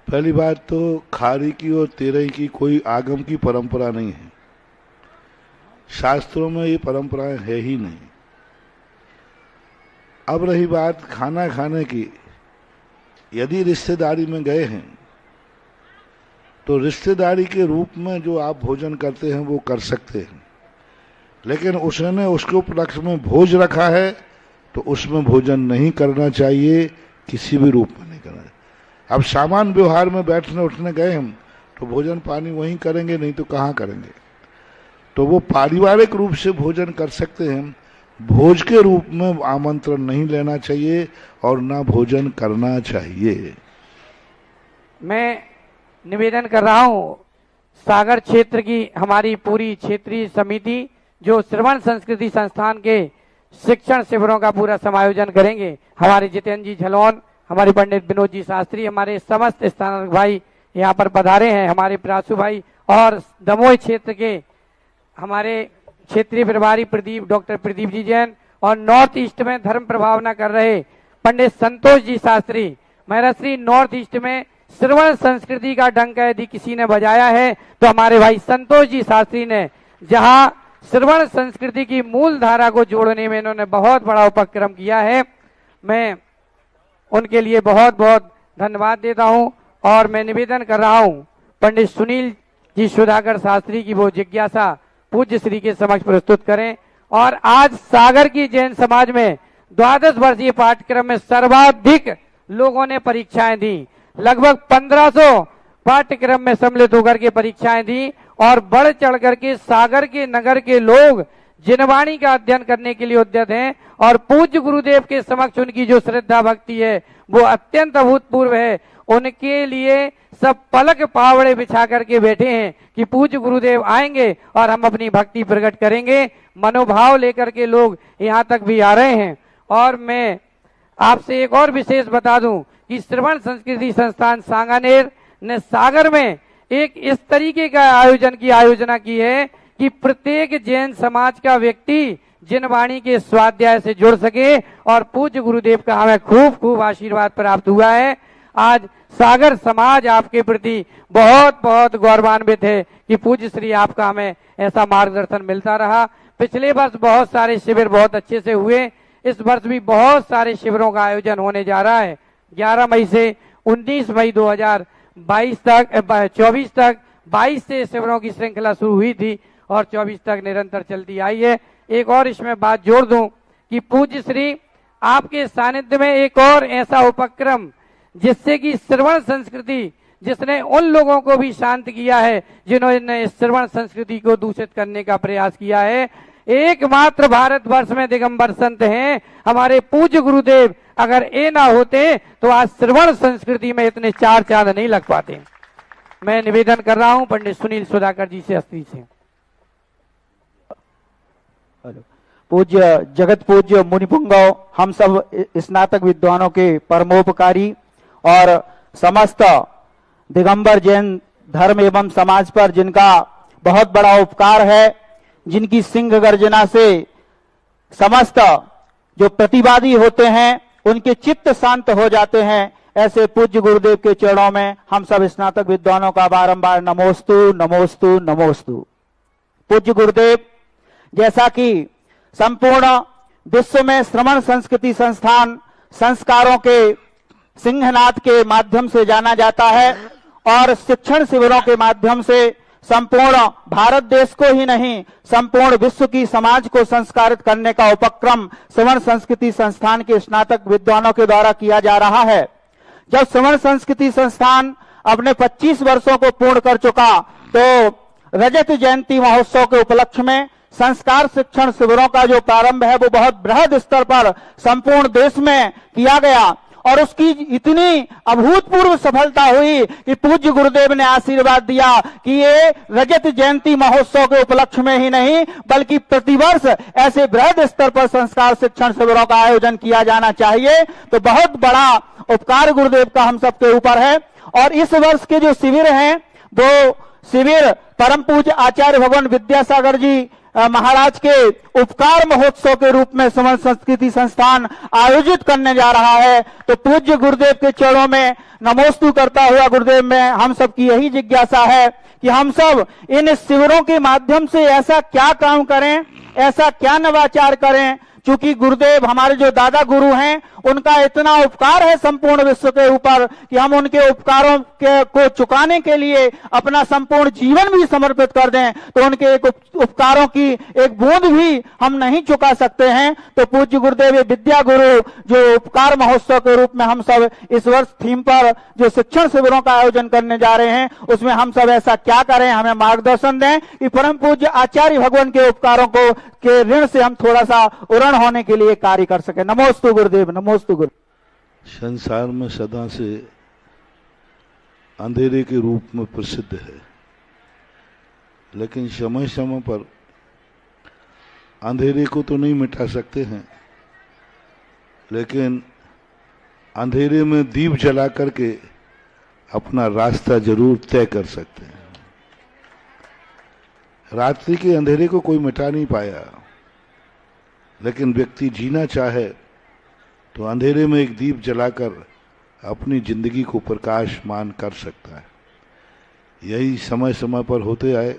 पहली बात तो खारी की और तेरही की कोई आगम की परंपरा नहीं है। शास्त्रों में ये परंपराएं है ही नहीं। अब रही बात खाना खाने की, यदि रिश्तेदारी में गए हैं तो रिश्तेदारी के रूप में जो आप भोजन करते हैं वो कर सकते हैं, लेकिन उसने उसके उपलक्ष्य में भोज रखा है तो उसमें भोजन नहीं करना चाहिए, किसी भी रूप में नहीं करना चाहिए। अब सामान्य व्यवहार में बैठने उठने गए हम तो भोजन पानी वहीं करेंगे, नहीं तो कहाँ करेंगे। तो वो पारिवारिक रूप से भोजन कर सकते हैं, भोज के रूप में आमंत्रण नहीं लेना चाहिए और ना भोजन करना चाहिए। मैं निवेदन कर रहा हूं सागर क्षेत्र की हमारी पूरी क्षेत्रीय समिति, जो श्रवण संस्कृति संस्थान के शिक्षण शिविरों का पूरा समायोजन करेंगे। हमारे जितेंद्र जी झलोन, हमारे पंडित विनोद जी शास्त्री, हमारे समस्त स्थानीय भाई यहाँ पर पधारे हैं, हमारे प्रासु भाई, और दमोह क्षेत्र के हमारे क्षेत्रीय प्रभारी प्रदीप, डॉक्टर प्रदीप जी जैन, और नॉर्थ ईस्ट में धर्म प्रभावना कर रहे पंडित संतोष जी शास्त्री। महाराष्ट्री नॉर्थ ईस्ट में श्रवण संस्कृति का डंक यदि किसी ने बजाया है तो हमारे भाई संतोष जी शास्त्री ने, जहां श्रवण संस्कृति की मूल धारा को जोड़ने में इन्होंने बहुत बड़ा उपक्रम किया है। मैं उनके लिए बहुत बहुत धन्यवाद देता हूं और मैं निवेदन कर रहा हूं पंडित सुनील जी सुधाकर शास्त्री की वो जिज्ञासा पूज्य श्री के समक्ष प्रस्तुत करें। और आज सागर की जैन समाज में 12 वर्षीय पाठ्यक्रम में सर्वाधिक लोगों ने परीक्षाएं दी। लगभग 1500 पाठ्यक्रम में सम्मिलित होकर के परीक्षाएं दी और बढ़ चढ़ करके सागर के नगर के लोग जिनवाणी का अध्ययन करने के लिए उद्यत हैं और पूज्य गुरुदेव के समक्ष उनकी जो श्रद्धा भक्ति है वो अत्यंत अभूतपूर्व है। उनके लिए सब पलक पावड़े बिछा करके बैठे हैं कि पूज्य गुरुदेव आएंगे और हम अपनी भक्ति प्रकट करेंगे। मनोभाव लेकर के लोग यहाँ तक भी आ रहे हैं। और मैं आपसे एक और विशेष बता दूं कि श्रवण संस्कृति संस्थान सांगानेर ने सागर में एक इस तरीके का आयोजन की आयोजना की है कि प्रत्येक जैन समाज का व्यक्ति जिनवाणी के स्वाध्याय से जुड़ सके और पूज्य गुरुदेव का हमें खूब खूब आशीर्वाद प्राप्त हुआ है। आज सागर समाज आपके प्रति बहुत बहुत गौरवान्वित है कि पूज्य श्री आपका हमें ऐसा मार्गदर्शन मिलता रहा। पिछले वर्ष बहुत सारे शिविर बहुत अच्छे से हुए, इस वर्ष भी बहुत सारे शिविरों का आयोजन होने जा रहा है। 11 मई से 19 मई 2022 तक 24 तक 22 से शिविरों की श्रृंखला शुरू हुई थी और 24 तक निरंतर चलती आई है। एक और इसमें बात जोड़ दूं कि पूज्य श्री आपके सानिध्य में एक और ऐसा उपक्रम जिससे कि श्रवण संस्कृति, जिसने उन लोगों को भी शांत किया है जिन्होंने इस श्रवण संस्कृति को दूषित करने का प्रयास किया है। एकमात्र भारतवर्ष में दिगंबर संत हैं हमारे पूज्य गुरुदेव। अगर ये ना होते तो आज श्रवण संस्कृति में इतने 4 चांद नहीं लग पाते। मैं निवेदन कर रहा हूं पंडित सुनील सुधाकर जी से अस्त्री से। पूज्य जगत पूज्य मुनिपुंगव, हम सब स्नातक विद्वानों के परमोपकारी और समस्त दिगंबर जैन धर्म एवं समाज पर जिनका बहुत बड़ा उपकार है, जिनकी सिंह गर्जना से समस्त जो प्रतिवादी होते हैं उनके चित्त शांत हो जाते हैं, ऐसे पूज्य गुरुदेव के चरणों में हम सब स्नातक विद्वानों का बारंबार नमोस्तु नमोस्तु नमोस्तु। पूज्य गुरुदेव, जैसा कि संपूर्ण विश्व में श्रवण संस्कृति संस्थान संस्कारों के सिंहनाद के माध्यम से जाना जाता है और शिक्षण शिविरों के माध्यम से संपूर्ण भारत देश को ही नहीं संपूर्ण विश्व की समाज को संस्कारित करने का उपक्रम श्रवण संस्कृति संस्थान के स्नातक विद्वानों के द्वारा किया जा रहा है। जब श्रवण संस्कृति संस्थान अपने 25 वर्षों को पूर्ण कर चुका तो रजत जयंती महोत्सव के उपलक्ष्य में संस्कार शिक्षण शिविरों का जो प्रारंभ है वो बहुत बृहद स्तर पर संपूर्ण देश में किया गया और उसकी इतनी अभूतपूर्व सफलता हुई कि पूज्य गुरुदेव ने आशीर्वाद दिया कि ये रजत जयंती महोत्सव के उपलक्ष्य में ही नहीं बल्कि प्रतिवर्ष ऐसे बृहद स्तर पर संस्कार शिक्षण शिविरों का आयोजन किया जाना चाहिए। तो बहुत बड़ा उपकार गुरुदेव का हम सबके ऊपर है। और इस वर्ष के जो शिविर हैं वो शिविर परम पूज्य आचार्य भगवान विद्यासागर जी महाराज के उपकार महोत्सव के रूप में श्रवण संस्कृति संस्थान आयोजित करने जा रहा है। तो पूज्य गुरुदेव के चरणों में नमोस्तु करता हुआ गुरुदेव में हम सब की यही जिज्ञासा है कि हम सब इन शिविरों के माध्यम से ऐसा क्या काम करें, ऐसा क्या नवाचार करें, चूंकि गुरुदेव हमारे जो दादा गुरु हैं उनका इतना उपकार है संपूर्ण विश्व के ऊपर कि हम उनके उपकारों को चुकाने के लिए अपना संपूर्ण जीवन भी समर्पित कर दें तो उनके एक उपकारों की एक बूंद भी हम नहीं चुका सकते हैं। तो पूज्य गुरुदेव विद्या गुरु जो उपकार महोत्सव के रूप में हम सब इस वर्ष थीम पर जो शिक्षण शिविरों का आयोजन करने जा रहे हैं उसमें हम सब ऐसा क्या करें, हमें मार्गदर्शन दें कि परम पूज्य आचार्य भगवान के उपकारों को के ऋण से हम थोड़ा सा उरण होने के लिए कार्य कर सके। नमोस्तु गुरुदेव, नमोस्तु गुरु। संसार में सदा से अंधेरे के रूप में प्रसिद्ध है, लेकिन समय समय पर अंधेरे को तो नहीं मिटा सकते हैं, लेकिन अंधेरे में दीप जला करके अपना रास्ता जरूर तय कर सकते हैं। रात्रि के अंधेरे को कोई मिटा नहीं पाया, लेकिन व्यक्ति जीना चाहे तो अंधेरे में एक दीप जलाकर अपनी जिंदगी को प्रकाशमान कर सकता है। यही समय समय पर होते आए।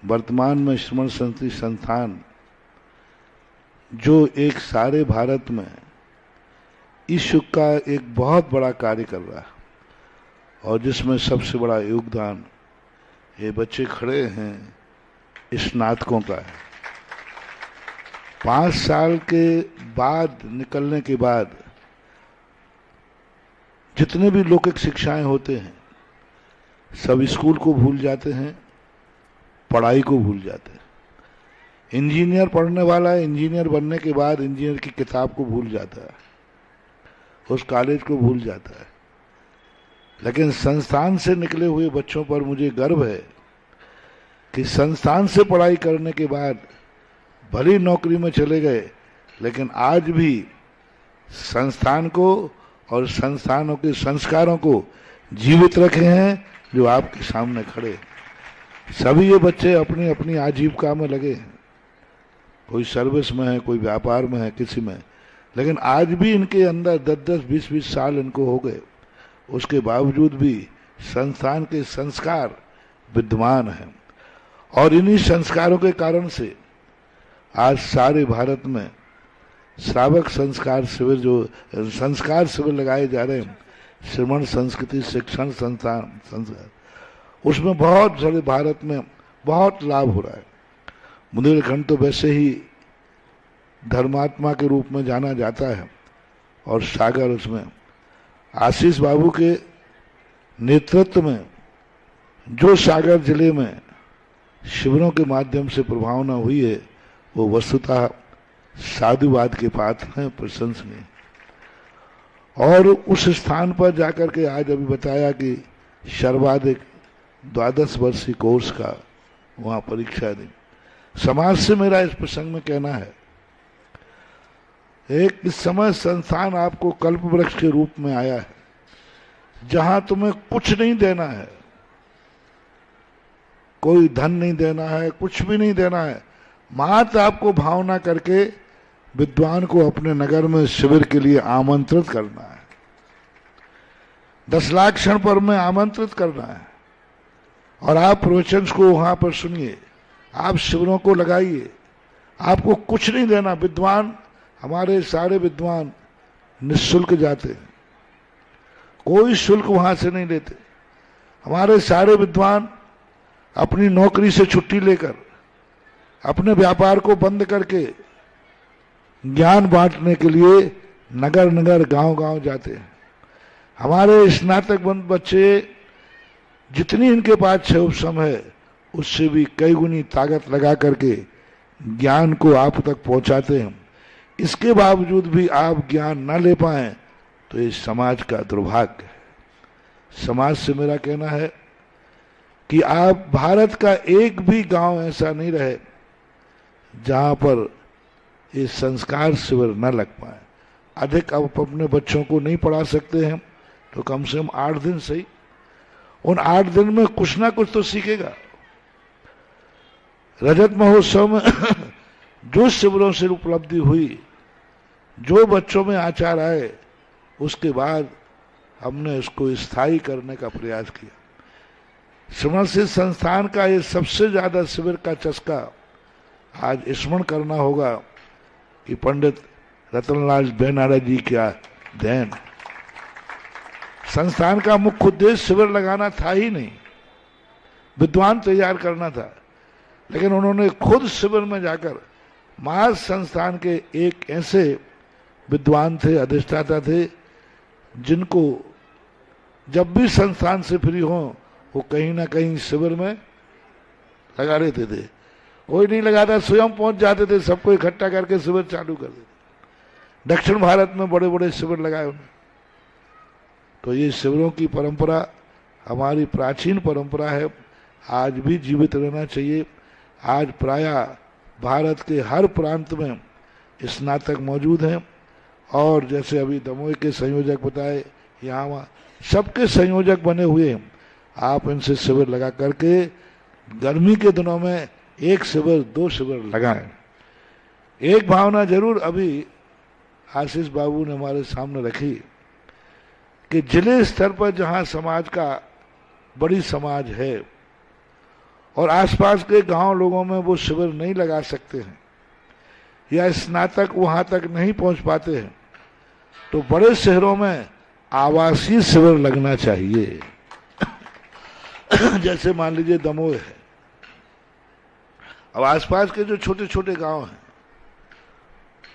वर्तमान में श्रवण संस्कृति संस्थान जो एक सारे भारत में इस युग का एक बहुत बड़ा कार्य कर रहा है और जिसमें सबसे बड़ा योगदान ये बच्चे खड़े हैं स्नातकों का है। 5 साल के बाद निकलने के बाद जितने भी लौकिक शिक्षाएं होते हैं सब स्कूल को भूल जाते हैं, पढ़ाई को भूल जाते हैं। इंजीनियर पढ़ने वाला इंजीनियर बनने के बाद इंजीनियर की किताब को भूल जाता है, उस कॉलेज को भूल जाता है। लेकिन संस्थान से निकले हुए बच्चों पर मुझे गर्व है कि संस्थान से पढ़ाई करने के बाद भली नौकरी में चले गए, लेकिन आज भी संस्थान को और संस्थानों के संस्कारों को जीवित रखे हैं जो आपके सामने खड़े। सभी ये बच्चे अपनी अपनी आजीविका में लगे हैं, कोई सर्विस में है, कोई व्यापार में है, किसी में, लेकिन आज भी इनके अंदर 10-10, 20-20 साल इनको हो गए, उसके बावजूद भी संस्थान के संस्कार विद्यमान हैं। और इन्हीं संस्कारों के कारण से आज सारे भारत में श्रावक संस्कार शिविर जो संस्कार शिविर लगाए जा रहे हैं, श्रमण संस्कृति शिक्षण संस्कार, उसमें बहुत सारे भारत में बहुत लाभ हो रहा है। बुंदेलखंड तो वैसे ही धर्मात्मा के रूप में जाना जाता है और सागर उसमें आशीष बाबू के नेतृत्व में जो सागर जिले में शिविरों के माध्यम से प्रभावना हुई है वो वस्तुतः साधुवाद के पात्र हैं, प्रशंसनीय। और उस स्थान पर जाकर के आज अभी बताया कि सर्वाधिक 12 वर्षीय कोर्स का वहां परीक्षा दी। समाज से मेरा इस प्रसंग में कहना है, एक इस समय संस्थान आपको कल्प वृक्ष के रूप में आया है जहां तुम्हें कुछ नहीं देना है, कोई धन नहीं देना है, कुछ भी नहीं देना है, मात्र आपको भावना करके विद्वान को अपने नगर में शिविर के लिए आमंत्रित करना है। 10 लाख क्षण पर में आमंत्रित करना है और आप प्रवचन को वहां पर सुनिए, आप शिविरों को लगाइए, आपको कुछ नहीं देना। विद्वान, हमारे सारे विद्वान निःशुल्क जाते हैं, कोई शुल्क वहां से नहीं लेते। हमारे सारे विद्वान अपनी नौकरी से छुट्टी लेकर अपने व्यापार को बंद करके ज्ञान बांटने के लिए नगर नगर गांव गांव जाते हैं। हमारे स्नातक बच्चे जितनी इनके पास क्षमता है उससे भी कई गुनी ताकत लगा करके ज्ञान को आप तक पहुंचाते हैं। इसके बावजूद भी आप ज्ञान न ले पाए तो ये समाज का दुर्भाग्य है। समाज से मेरा कहना है कि आप भारत का एक भी गांव ऐसा नहीं रहे जहां पर ये संस्कार शिविर न लग पाए। अधिक आप अपने बच्चों को नहीं पढ़ा सकते हैं तो कम से कम 8 दिन सही, उन 8 दिन में कुछ ना कुछ तो सीखेगा। रजत महोत्सव में जो शिविरों से उपलब्धि हुई, जो बच्चों में आचार आए, उसके बाद हमने इसको स्थायी करने का प्रयास किया। श्रमण सिद्ध संस्थान का ये सबसे ज्यादा शिविर का चस्का आज स्मरण करना होगा कि पंडित रतनलाल बेनारा जी क्या देन। संस्थान का मुख्य उद्देश्य शिविर लगाना था ही नहीं, विद्वान तैयार करना था, लेकिन उन्होंने खुद शिविर में जाकर महाराज संस्थान के एक ऐसे विद्वान थे, अधिष्ठाता थे, जिनको जब भी संस्थान से फ्री हो वो कहीं ना कहीं शिविर में लगा लेते थे। कोई नहीं लगाता, स्वयं पहुंच जाते थे, सबको इकट्ठा करके शिविर चालू कर देते। दक्षिण भारत में बड़े बड़े शिविर लगाए उन्होंने। तो ये शिविरों की परंपरा हमारी प्राचीन परंपरा है, आज भी जीवित रहना चाहिए। आज प्राय भारत के हर प्रांत में स्नातक मौजूद हैं और जैसे अभी दमोह के संयोजक बताए, यहाँ वहाँ सबके संयोजक बने हुए हैं। आप इनसे शिविर लगा करके गर्मी के दिनों में 1 शिविर 2 शिविर लगाएं। एक भावना जरूर अभी आशीष बाबू ने हमारे सामने रखी कि जिले स्तर पर जहां समाज का बड़ी समाज है और आसपास के गांव लोगों में वो शिविर नहीं लगा सकते हैं या स्नातक वहां तक नहीं पहुंच पाते हैं, तो बड़े शहरों में आवासीय शिविर लगना चाहिए। जैसे मान लीजिए दमोह है, अब आसपास के जो छोटे छोटे गांव हैं,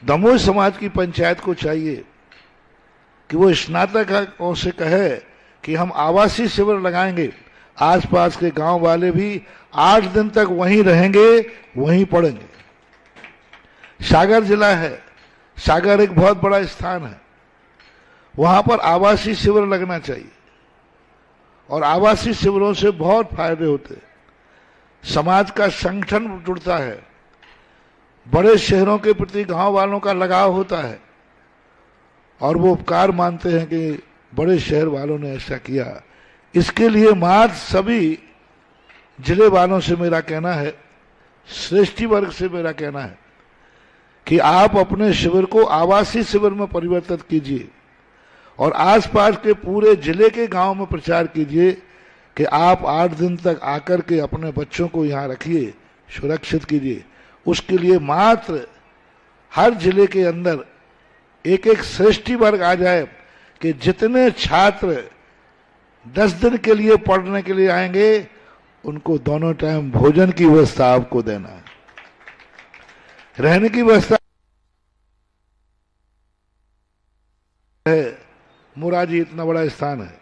दमोह समाज की पंचायत को चाहिए कि वो स्नातकों से कहे कि हम आवासीय शिविर लगाएंगे, आसपास के गांव वाले भी 8 दिन तक वहीं रहेंगे, वहीं पढ़ेंगे। सागर जिला है, सागर एक बहुत बड़ा स्थान है, वहां पर आवासीय शिविर लगना चाहिए और आवासीय शिविरों से बहुत फायदे होते हैं। समाज का संगठन जुड़ता है, बड़े शहरों के प्रति गांव वालों का लगाव होता है और वो उपकार मानते हैं कि बड़े शहर वालों ने ऐसा किया। इसके लिए मात्र सभी जिले वालों से मेरा कहना है, श्रेष्ठी वर्ग से मेरा कहना है कि आप अपने शिविर को आवासीय शिविर में परिवर्तित कीजिए और आसपास के पूरे जिले के गांव में प्रचार कीजिए कि आप 8 दिन तक आकर के अपने बच्चों को यहाँ रखिए, सुरक्षित कीजिए। उसके लिए मात्र हर जिले के अंदर एक एक श्रेष्ठी वर्ग आ जाए कि जितने छात्र 10 दिन के लिए पढ़ने के लिए आएंगे उनको दोनों टाइम भोजन की व्यवस्था आपको देना है, रहने की व्यवस्था है। मुराजी इतना बड़ा स्थान है,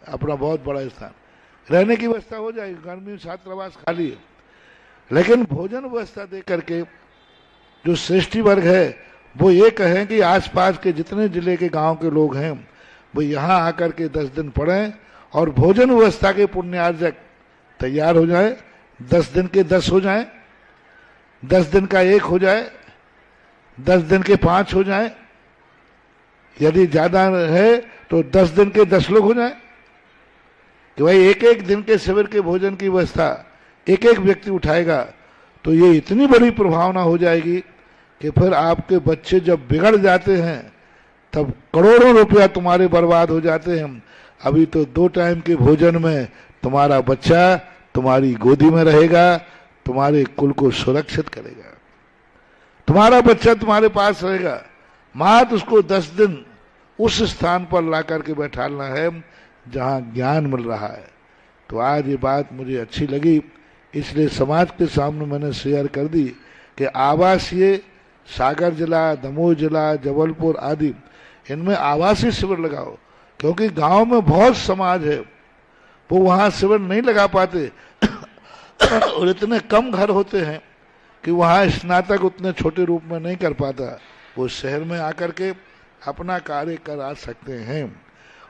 अपना बहुत बड़ा स्थान, रहने की व्यवस्था हो जाएगी, गर्मी में छात्रावास खाली है, लेकिन भोजन व्यवस्था दे करके जो श्रेष्ठी वर्ग है वो ये कहें कि आसपास के जितने जिले के गांव के लोग हैं वो यहाँ आकर के 10 दिन पढ़ें और भोजन व्यवस्था के पुण्यार्जक तैयार हो जाए। 10 दिन के 10 हो जाए, 10 दिन का 1 हो जाए, 10 दिन के 5 हो जाए, यदि ज्यादा है तो 10 दिन के 10 लोग हो जाए कि भाई एक एक दिन के शिविर के भोजन की व्यवस्था एक एक व्यक्ति उठाएगा तो ये इतनी बड़ी प्रभावना हो जाएगी कि फिर आपके बच्चे जब बिगड़ जाते हैं तब करोड़ों रुपया तुम्हारे बर्बाद हो जाते हैं। अभी तो 2 टाइम के भोजन में तुम्हारा बच्चा तुम्हारी गोदी में रहेगा, तुम्हारे कुल को सुरक्षित करेगा, तुम्हारा बच्चा तुम्हारे पास रहेगा। मात्र उसको 10 दिन उस स्थान पर ला करके बैठाना है जहां ज्ञान मिल रहा है। तो आज ये बात मुझे अच्छी लगी, इसलिए समाज के सामने मैंने शेयर कर दी कि आवासीय सागर जिला, दमोह जिला, जबलपुर आदि इनमें आवासीय शिविर लगाओ, क्योंकि गांव में बहुत समाज है वो वहां शिविर नहीं लगा पाते और इतने कम घर होते हैं कि वहां स्नातक उतने छोटे रूप में नहीं कर पाता, वो शहर में आकर के अपना कार्य करा सकते हैं।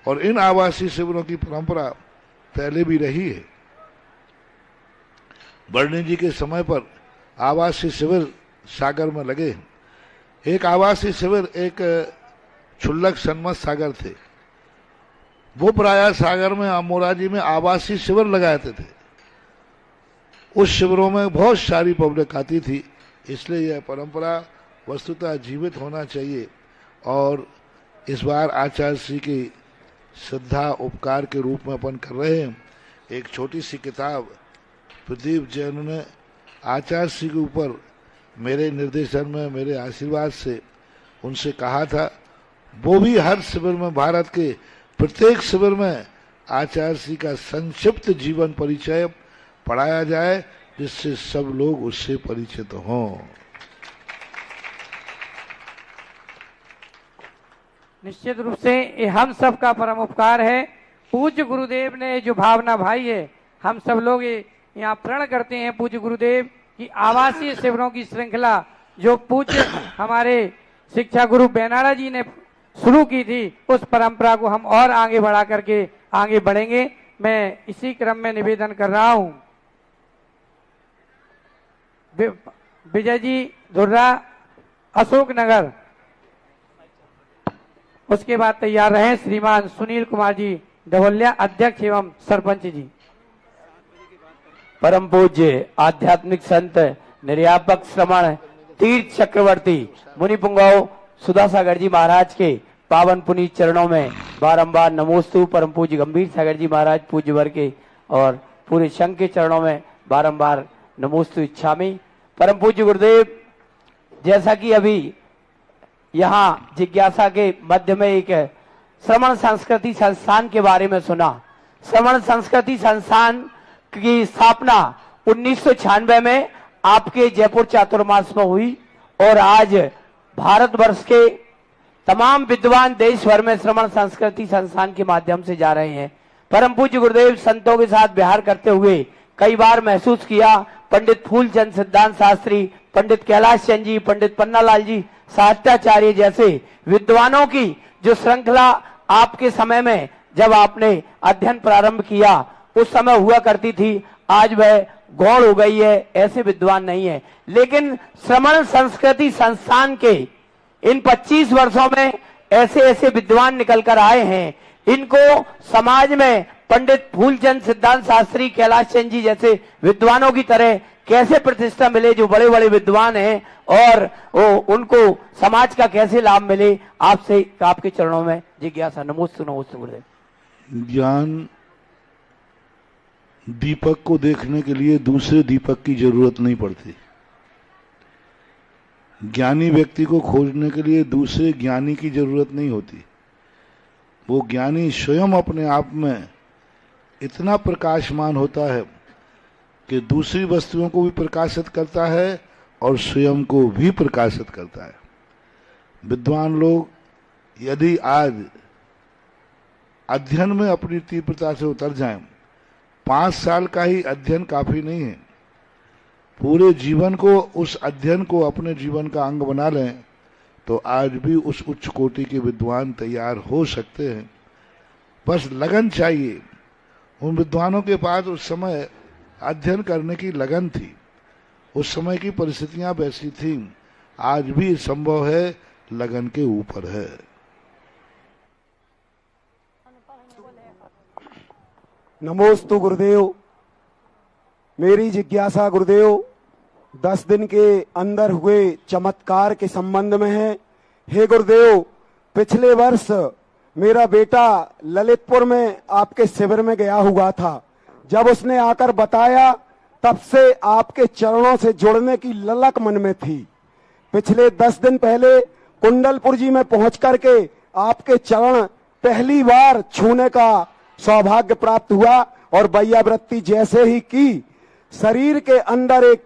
और इन आवासीय शिविरों की परंपरा पहले भी रही है। बर्णी जी के समय पर आवासीय शिविर सागर में लगे। एक आवासीय शिविर एक छुल्लक सन्मत सागर थे, वो प्रायः सागर में मोराजी में आवासीय शिविर लगाते थे। उस शिविरों में बहुत सारी पब्लिक आती थी, इसलिए यह परंपरा वस्तुतः जीवित होना चाहिए। और इस बार आचार्य श्री की श्रद्धा उपकार के रूप में अपन कर रहे हैं। एक छोटी सी किताब प्रदीप जैन ने आचार्य श्री के ऊपर मेरे निर्देशन में, मेरे आशीर्वाद से उनसे कहा था, वो भी हर शिविर में, भारत के प्रत्येक शिविर में आचार्य श्री का संक्षिप्त जीवन परिचय पढ़ाया जाए, जिससे सब लोग उससे परिचित हों। निश्चित रूप से ये हम सब का परम उपकार है। पूज्य गुरुदेव ने जो भावना भाई है, हम सब लोग यहाँ प्रण करते हैं पूज्य गुरुदेव की आवासीय शिविरों की श्रृंखला जो पूज्य हमारे शिक्षा गुरु बेनाड़ा जी ने शुरू की थी, उस परंपरा को हम और आगे बढ़ा करके आगे बढ़ेंगे। मैं इसी क्रम में निवेदन कर रहा हूँ, विजय जी धुर्रा, अशोक नगर, उसके बाद तैयार रहे श्रीमान सुनील कुमार जी डबलिया, अध्यक्ष एवं सरपंच जी। परम पूज्य आध्यात्मिक संत निर्यापक श्रमण तीर्थ चक्रवर्ती मुनि पुंगाव सुधा सागर जी महाराज के पावन पुनीत चरणों में बारंबार नमोस्तु। परम पूज्य गंभीर सागर जी महाराज पूज्य वर्ग के और पूरे संघ के चरणों में बारंबार नमोस्तु इच्छामि। परम पूज्य गुरुदेव, जैसा कि अभी यहाँ जिज्ञासा के मध्य में एक श्रवण संस्कृति संस्थान के बारे में सुना। श्रवण संस्कृति संस्थान की स्थापना 1996 में आपके जयपुर चातुर्मास में हुई और आज भारतवर्ष के तमाम विद्वान देश भर में श्रवण संस्कृति संस्थान के माध्यम से जा रहे हैं। परम पूज्य गुरुदेव संतों के साथ विहार करते हुए कई बार महसूस किया, पंडित फूलचंद सिद्धांत शास्त्री, पंडित कैलाश चंद जी, पंडित पन्नालाल जी, साहित्याचार्य जैसे विद्वानों की जो श्रृंखला आपके समय में जब आपने अध्ययन प्रारंभ किया उस समय हुआ करती थी, आज वह गौण हो गई है, ऐसे विद्वान नहीं है। लेकिन श्रवण संस्कृति संस्थान के इन 25 वर्षों में ऐसे ऐसे विद्वान निकल कर आए हैं, इनको समाज में पंडित फूलचंद सिद्धांत शास्त्री, कैलाश चंद जी जैसे विद्वानों की तरह कैसे प्रतिष्ठा मिले, जो बड़े बड़े विद्वान हैं, और उनको समाज का कैसे लाभ मिले, आपसे आपके चरणों में जिज्ञासा। नमोस्तु नमोस्तु गुरुदेव। ज्ञान दीपक को देखने के लिए दूसरे दीपक की जरूरत नहीं पड़ती। ज्ञानी व्यक्ति को खोजने के लिए दूसरे ज्ञानी की जरूरत नहीं होती। वो ज्ञानी स्वयं अपने आप में इतना प्रकाशमान होता है कि दूसरी वस्तुओं को भी प्रकाशित करता है और स्वयं को भी प्रकाशित करता है। विद्वान लोग यदि आज अध्ययन में अपनी तीव्रता से उतर जाएं, 5 साल का ही अध्ययन काफी नहीं है, पूरे जीवन को उस अध्ययन को अपने जीवन का अंग बना लें तो आज भी उस उच्च कोटि के विद्वान तैयार हो सकते हैं। बस लगन चाहिए। उन विद्वानों के पास उस समय अध्ययन करने की लगन थी, उस समय की परिस्थितियां वैसी थीं। आज भी संभव है, लगन के ऊपर है। नमोस्तु गुरुदेव। मेरी जिज्ञासा गुरुदेव 10 दिन के अंदर हुए चमत्कार के संबंध में है। हे गुरुदेव, पिछले वर्ष मेरा बेटा ललितपुर में आपके शिविर में गया हुआ था। जब उसने आकर बताया तब से आपके चरणों से जुड़ने की ललक मन में थी। पिछले 10 दिन पहले कुंडलपुर जी में पहुंच करके आपके चरण पहली बार छूने का सौभाग्य प्राप्त हुआ और बैयावृत्ति जैसे ही की, शरीर के अंदर एक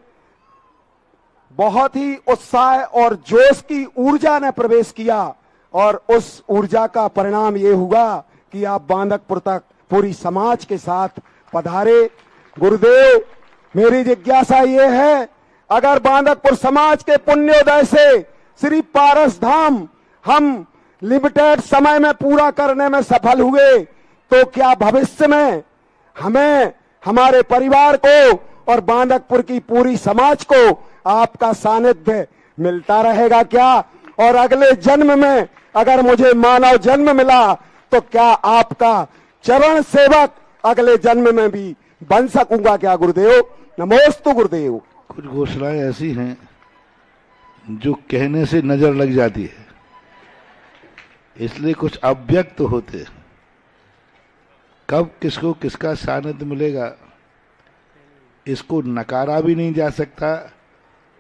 बहुत ही उत्साह और जोश की ऊर्जा ने प्रवेश किया और उस ऊर्जा का परिणाम ये हुआ कि आप बांदकपुर तक पूरी समाज के साथ पधारे। गुरुदेव, मेरी जिज्ञासा ये है, अगर बांदकपुर समाज के पुण्योदय से श्री पारस धाम हम लिमिटेड समय में पूरा करने में सफल हुए तो क्या भविष्य में हमें, हमारे परिवार को और बांदकपुर की पूरी समाज को आपका सानिध्य मिलता रहेगा क्या? और अगले जन्म में अगर मुझे मानव जन्म मिला तो क्या आपका चरण सेवक अगले जन्म में भी बन सकूंगा क्या गुरुदेव? नमोस्तु गुरुदेव। कुछ घोषणाएं ऐसी हैं जो कहने से नजर लग जाती है, इसलिए कुछ अव्यक्त होते। कब किसको किसका सानिध्य मिलेगा इसको नकारा भी नहीं जा सकता,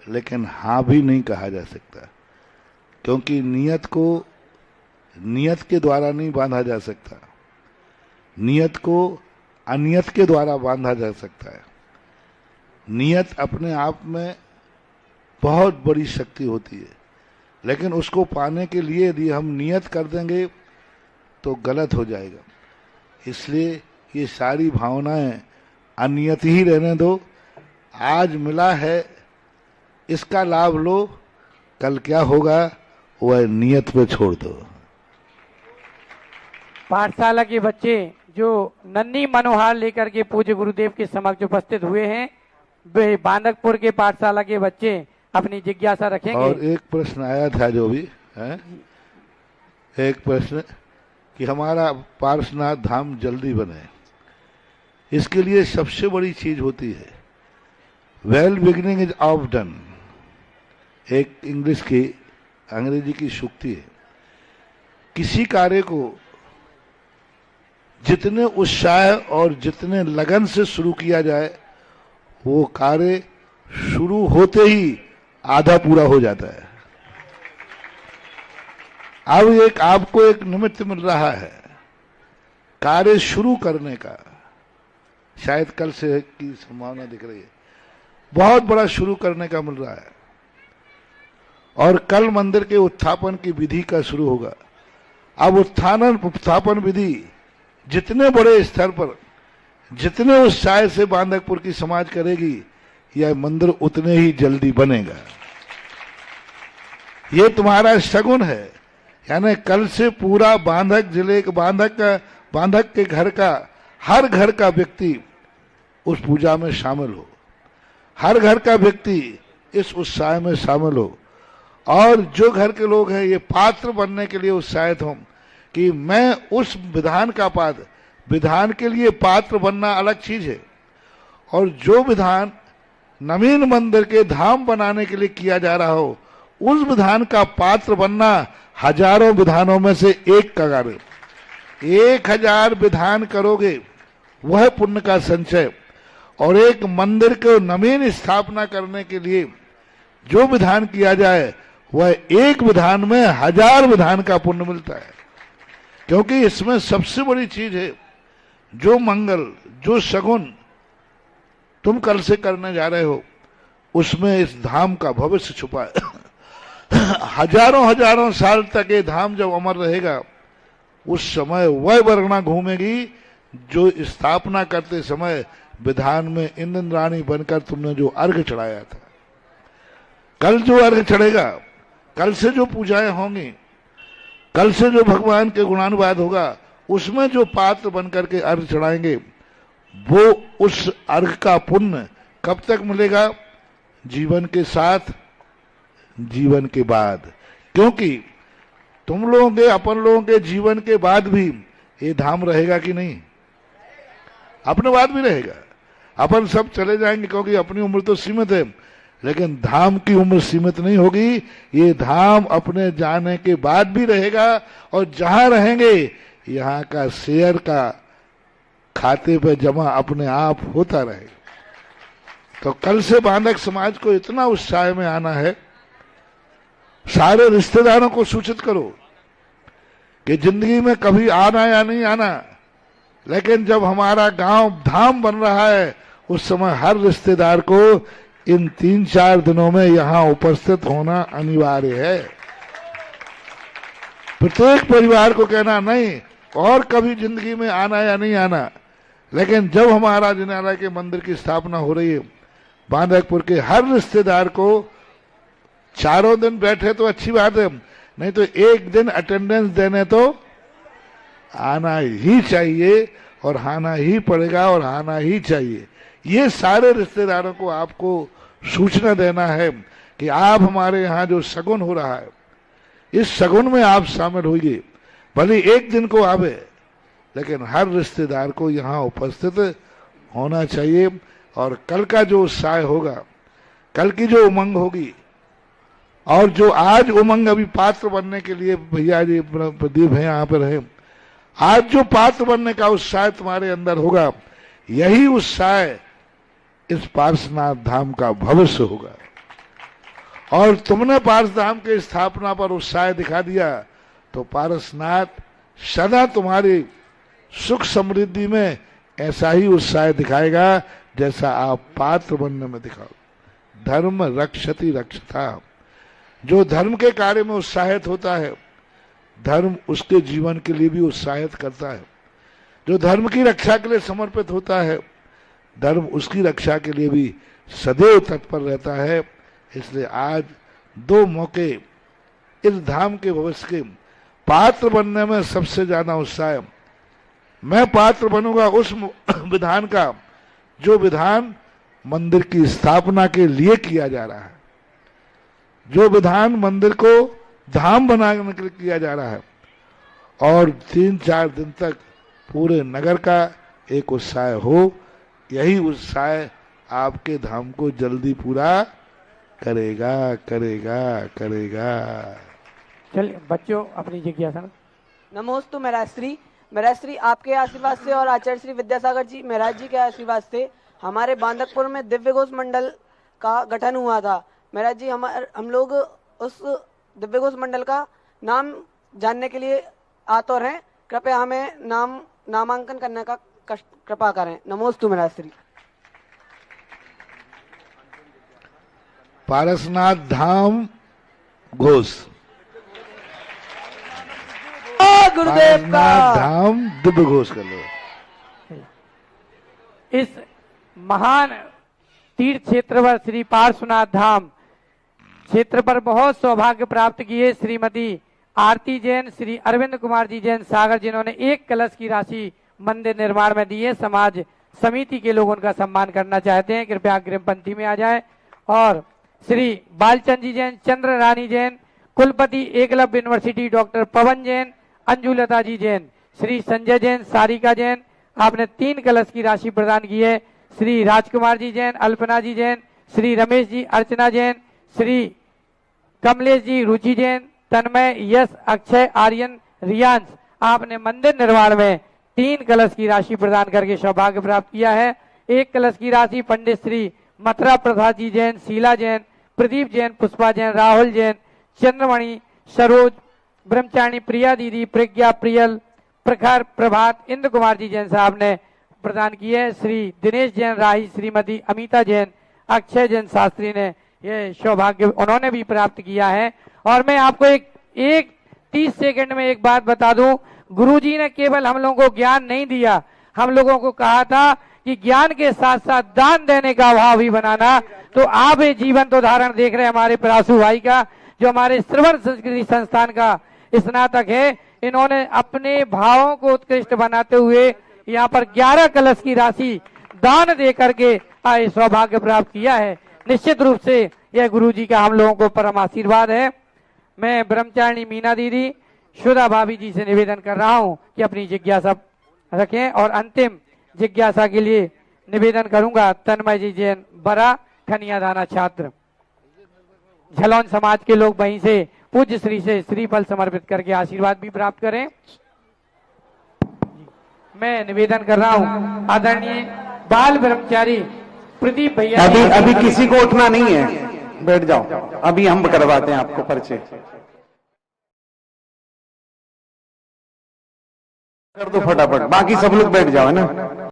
लेकिन हाँ भी नहीं कहा जा सकता, क्योंकि नियत को नियत के द्वारा नहीं बांधा जा सकता, नियत को अनियत के द्वारा बांधा जा सकता है। नियत अपने आप में बहुत बड़ी शक्ति होती है, लेकिन उसको पाने के लिए यदि हम नियत कर देंगे तो गलत हो जाएगा। इसलिए ये सारी भावनाएं अनियत ही रहने दो। आज मिला है, इसका लाभ लो, कल क्या होगा वह नियत पे छोड़ दो। पाठशाला के बच्चे जो नन्ही मनोहार लेकर के पूज्य गुरुदेव के समक्ष उपस्थित हुए हैं, वे बांदकपुर के पाठशाला के बच्चे अपनी जिज्ञासा रखेंगे। और एक प्रश्न आया था जो भी है, एक प्रश्न कि हमारा पारसनाथ धाम जल्दी बने, इसके लिए सबसे बड़ी चीज होती है well beginning is of done. एक इंग्लिश की अंग्रेजी की सूक्ति है। किसी कार्य को जितने उत्साह और जितने लगन से शुरू किया जाए वो कार्य शुरू होते ही आधा पूरा हो जाता है। अब एक आपको एक निमित्त मिल रहा है कार्य शुरू करने का, शायद कल से की संभावना दिख रही है, बहुत बड़ा शुरू करने का मिल रहा है। और कल मंदिर के उत्थापन की विधि का शुरू होगा। अब उत्थापन विधि जितने बड़े स्तर पर, जितने उत्साह से बांधकपुर की समाज करेगी, यह मंदिर उतने ही जल्दी बनेगा। ये तुम्हारा शगुन है। यानी कल से पूरा बांधक जिले के बांधक के घर का, हर घर का व्यक्ति उस पूजा में शामिल हो, हर घर का व्यक्ति इस उत्साह में शामिल हो। और जो घर के लोग हैं ये पात्र बनने के लिए उत्साहित हों कि मैं उस विधान का पात्र, विधान के लिए पात्र बनना अलग चीज है, और जो विधान नवीन मंदिर के धाम बनाने के लिए किया जा रहा हो, उस विधान का पात्र बनना हजारों विधानों में से एक का कार्य। 1000 विधान करोगे वह पुण्य का संचय, और एक मंदिर को नवीन स्थापना करने के लिए जो विधान किया जाए वह एक विधान में 1000 विधान का पुण्य मिलता है। क्योंकि इसमें सबसे बड़ी चीज है जो मंगल, जो शगुन तुम कल से करने जा रहे हो, उसमें इस धाम का भविष्य छुपा है। हजारों साल तक ये धाम जब अमर रहेगा, उस समय वह वर्णा घूमेगी जो स्थापना करते समय विधान में इंद्राणी बनकर तुमने जो अर्घ चढ़ाया था। कल जो अर्घ चढ़ेगा, कल से जो पूजाएं होंगी, कल से जो भगवान के गुणानुवाद होगा, उसमें जो पात्र बनकर के अर्घ चढ़ाएंगे, वो उस अर्घ का पुण्य कब तक मिलेगा? जीवन के साथ, जीवन के बाद। क्योंकि तुम लोगों के, अपन लोगों के जीवन के बाद भी ये धाम रहेगा कि नहीं? अपने बाद भी रहेगा। अपन सब चले जाएंगे क्योंकि अपनी उम्र तो सीमित है, लेकिन धाम की उम्र सीमित नहीं होगी। ये धाम अपने जाने के बाद भी रहेगा, और जहां रहेंगे यहाँ का शेयर का खाते पे जमा अपने आप होता रहेगा। तो कल से बांधक समाज को इतना उत्साह में आना है, सारे रिश्तेदारों को सूचित करो कि जिंदगी में कभी आना या नहीं आना, लेकिन जब हमारा गांव धाम बन रहा है, उस समय हर रिश्तेदार को इन 3-4 दिनों में यहां उपस्थित होना अनिवार्य है। प्रत्येक परिवार को कहना नहीं और कभी जिंदगी में आना या नहीं आना, लेकिन जब हमारा जिनालय के मंदिर की स्थापना हो रही है, बांधकपुर के हर रिश्तेदार को 4 दिन बैठे तो अच्छी बात है, नहीं तो 1 दिन अटेंडेंस देने तो आना ही चाहिए, और आना ही पड़ेगा, और आना ही चाहिए। ये सारे रिश्तेदारों को आपको सूचना देना है कि आप हमारे यहाँ जो शगुन हो रहा है, इस शगुन में आप शामिल होइए। भले 1 दिन को आवे, लेकिन हर रिश्तेदार को यहाँ उपस्थित होना चाहिए। और कल का जो उत्साह होगा, कल की जो उमंग होगी, और जो आज उमंग अभी पात्र बनने के लिए भैया जी प्रदीप है यहाँ पर रहे, आज जो पात्र बनने का उत्साह तुम्हारे अंदर होगा, यही उत्साह इस पार्श्वनाथ धाम का भविष्य होगा। और तुमने पार्श्व धाम के स्थापना पर उत्साह दिखा दिया, तो पार्श्वनाथ सदा तुम्हारी सुख समृद्धि में ऐसा ही उत्साह दिखाएगा जैसा आप पात्र बनने में दिखाओ। धर्म रक्षति रक्षता। जो धर्म के कार्य में उत्साहित होता है, धर्म उसके जीवन के लिए भी उत्साहित करता है। जो धर्म की रक्षा के लिए समर्पित होता है, धर्म उसकी रक्षा के लिए भी सदैव तत्पर रहता है। इसलिए आज 2 मौके इस धाम के भविष्य के पात्र बनने में सबसे ज्यादा उत्साह है। मैं पात्र बनूंगा उस विधान का जो विधान मंदिर की स्थापना के लिए किया जा रहा है, जो विधान मंदिर को धाम बनाने के लिए किया जा रहा है। और 3-4 दिन तक पूरे नगर का एक उत्साह हो, यही उत्साह आपके धाम को जल्दी पूरा करेगा करेगा करेगा। चलिए बच्चों अपनी जिज्ञासा। नमोस्तु महाराज श्री आपके आशीर्वाद से और आचार्य श्री विद्यासागर जी महाराज जी के आशीर्वाद से हमारे बांधकपुर में दिव्य घोष मंडल का गठन हुआ था। महाराज जी हम लोग उस दिव्य घोष मंडल का नाम जानने के लिए आतुर हैं। कृपया हमें नामांकन करने का कृपा करें। नमोस्तु मेरा श्री। पारसनाथ धाम घोष, गुरुदेव का पारसनाथ धाम दिव्य घोष कर लो। इस महान तीर्थ क्षेत्र पर श्री पार्श्वनाथ धाम क्षेत्र पर बहुत सौभाग्य प्राप्त किए श्रीमती आरती जैन, श्री अरविंद कुमार जी जैन सागर, जिन्होंने 1 कलश की राशि मंदिर निर्माण में दी है। समाज समिति के लोग उनका सम्मान करना चाहते हैं, कृपया अग्रिम पंक्ति में आ जाए। और श्री बालचंद जी जैन, चंद्र रानी जैन, कुलपति एकलव्य यूनिवर्सिटी डॉक्टर पवन जैन, अंजुलता जी जैन, श्री संजय जैन, सारिका जैन, आपने 3 कलश की राशि प्रदान की है। श्री राजकुमार जी जैन, अल्पना जी जैन, श्री रमेश जी, अर्चना जैन, श्री कमलेश जी, रुचि जैन, तन्मय, यश, अक्षय, आर्यन, रियांश, आपने मंदिर निर्माण में 3 कलश की राशि प्रदान करके सौभाग्य प्राप्त किया है। 1 कलश की राशि पंडित श्री मथुरा प्रसाद जी जैन, शीला जैन, प्रदीप जैन, पुष्पा जैन, राहुल जैन, चंद्रमणि, सरोज, ब्रह्मचारिणी, प्रिया दीदी, प्रज्ञा, प्रियल, प्रखर, प्रभात, इंद्र कुमार जी जैन साहब ने प्रदान की है। श्री दिनेश जैन राही, श्रीमती अमिता जैन, अक्षय जैन शास्त्री ने ये सौभाग्य उन्होंने भी प्राप्त किया है। और मैं आपको एक 30 सेकंड में एक बात बता दूं, गुरुजी ने केवल हम लोगों को ज्ञान नहीं दिया, हम लोगों को कहा था कि ज्ञान के साथ साथ दान देने का भाव भी बनाना। तो आप ये जीवंत उदाहरण देख रहे हैं हमारे परासु भाई का, जो हमारे श्रवण संस्कृति संस्थान का स्नातक है। इन्होंने अपने भावों को उत्कृष्ट बनाते हुए यहाँ पर 11 कलश की राशि दान दे करके सौभाग्य प्राप्त किया है। निश्चित रूप से यह गुरुजी का हम लोगों को परम आशीर्वाद है। मैं ब्रह्मचारिणी मीना दीदी, शुदा भाभी जी से निवेदन कर रहा हूं कि अपनी जिज्ञासा रखें। और अंतिम जिज्ञासा के लिए निवेदन करूंगा तन्मय जी जैन, बरा, खनियादाना छात्र। झलौन समाज के लोग वहीं से पूज्य श्री से श्रीफल समर्पित करके आशीर्वाद भी प्राप्त करें। मैं निवेदन कर रहा हूं आदरणीय बाल ब्रह्मचारी प्रदीप भैया। अभी किसी को उठना नहीं है, बैठ जाओ, अभी हम करवाते हैं आपको परिचय। कर दो फटाफट, बाकी सब लोग बैठ जाओ, है ना।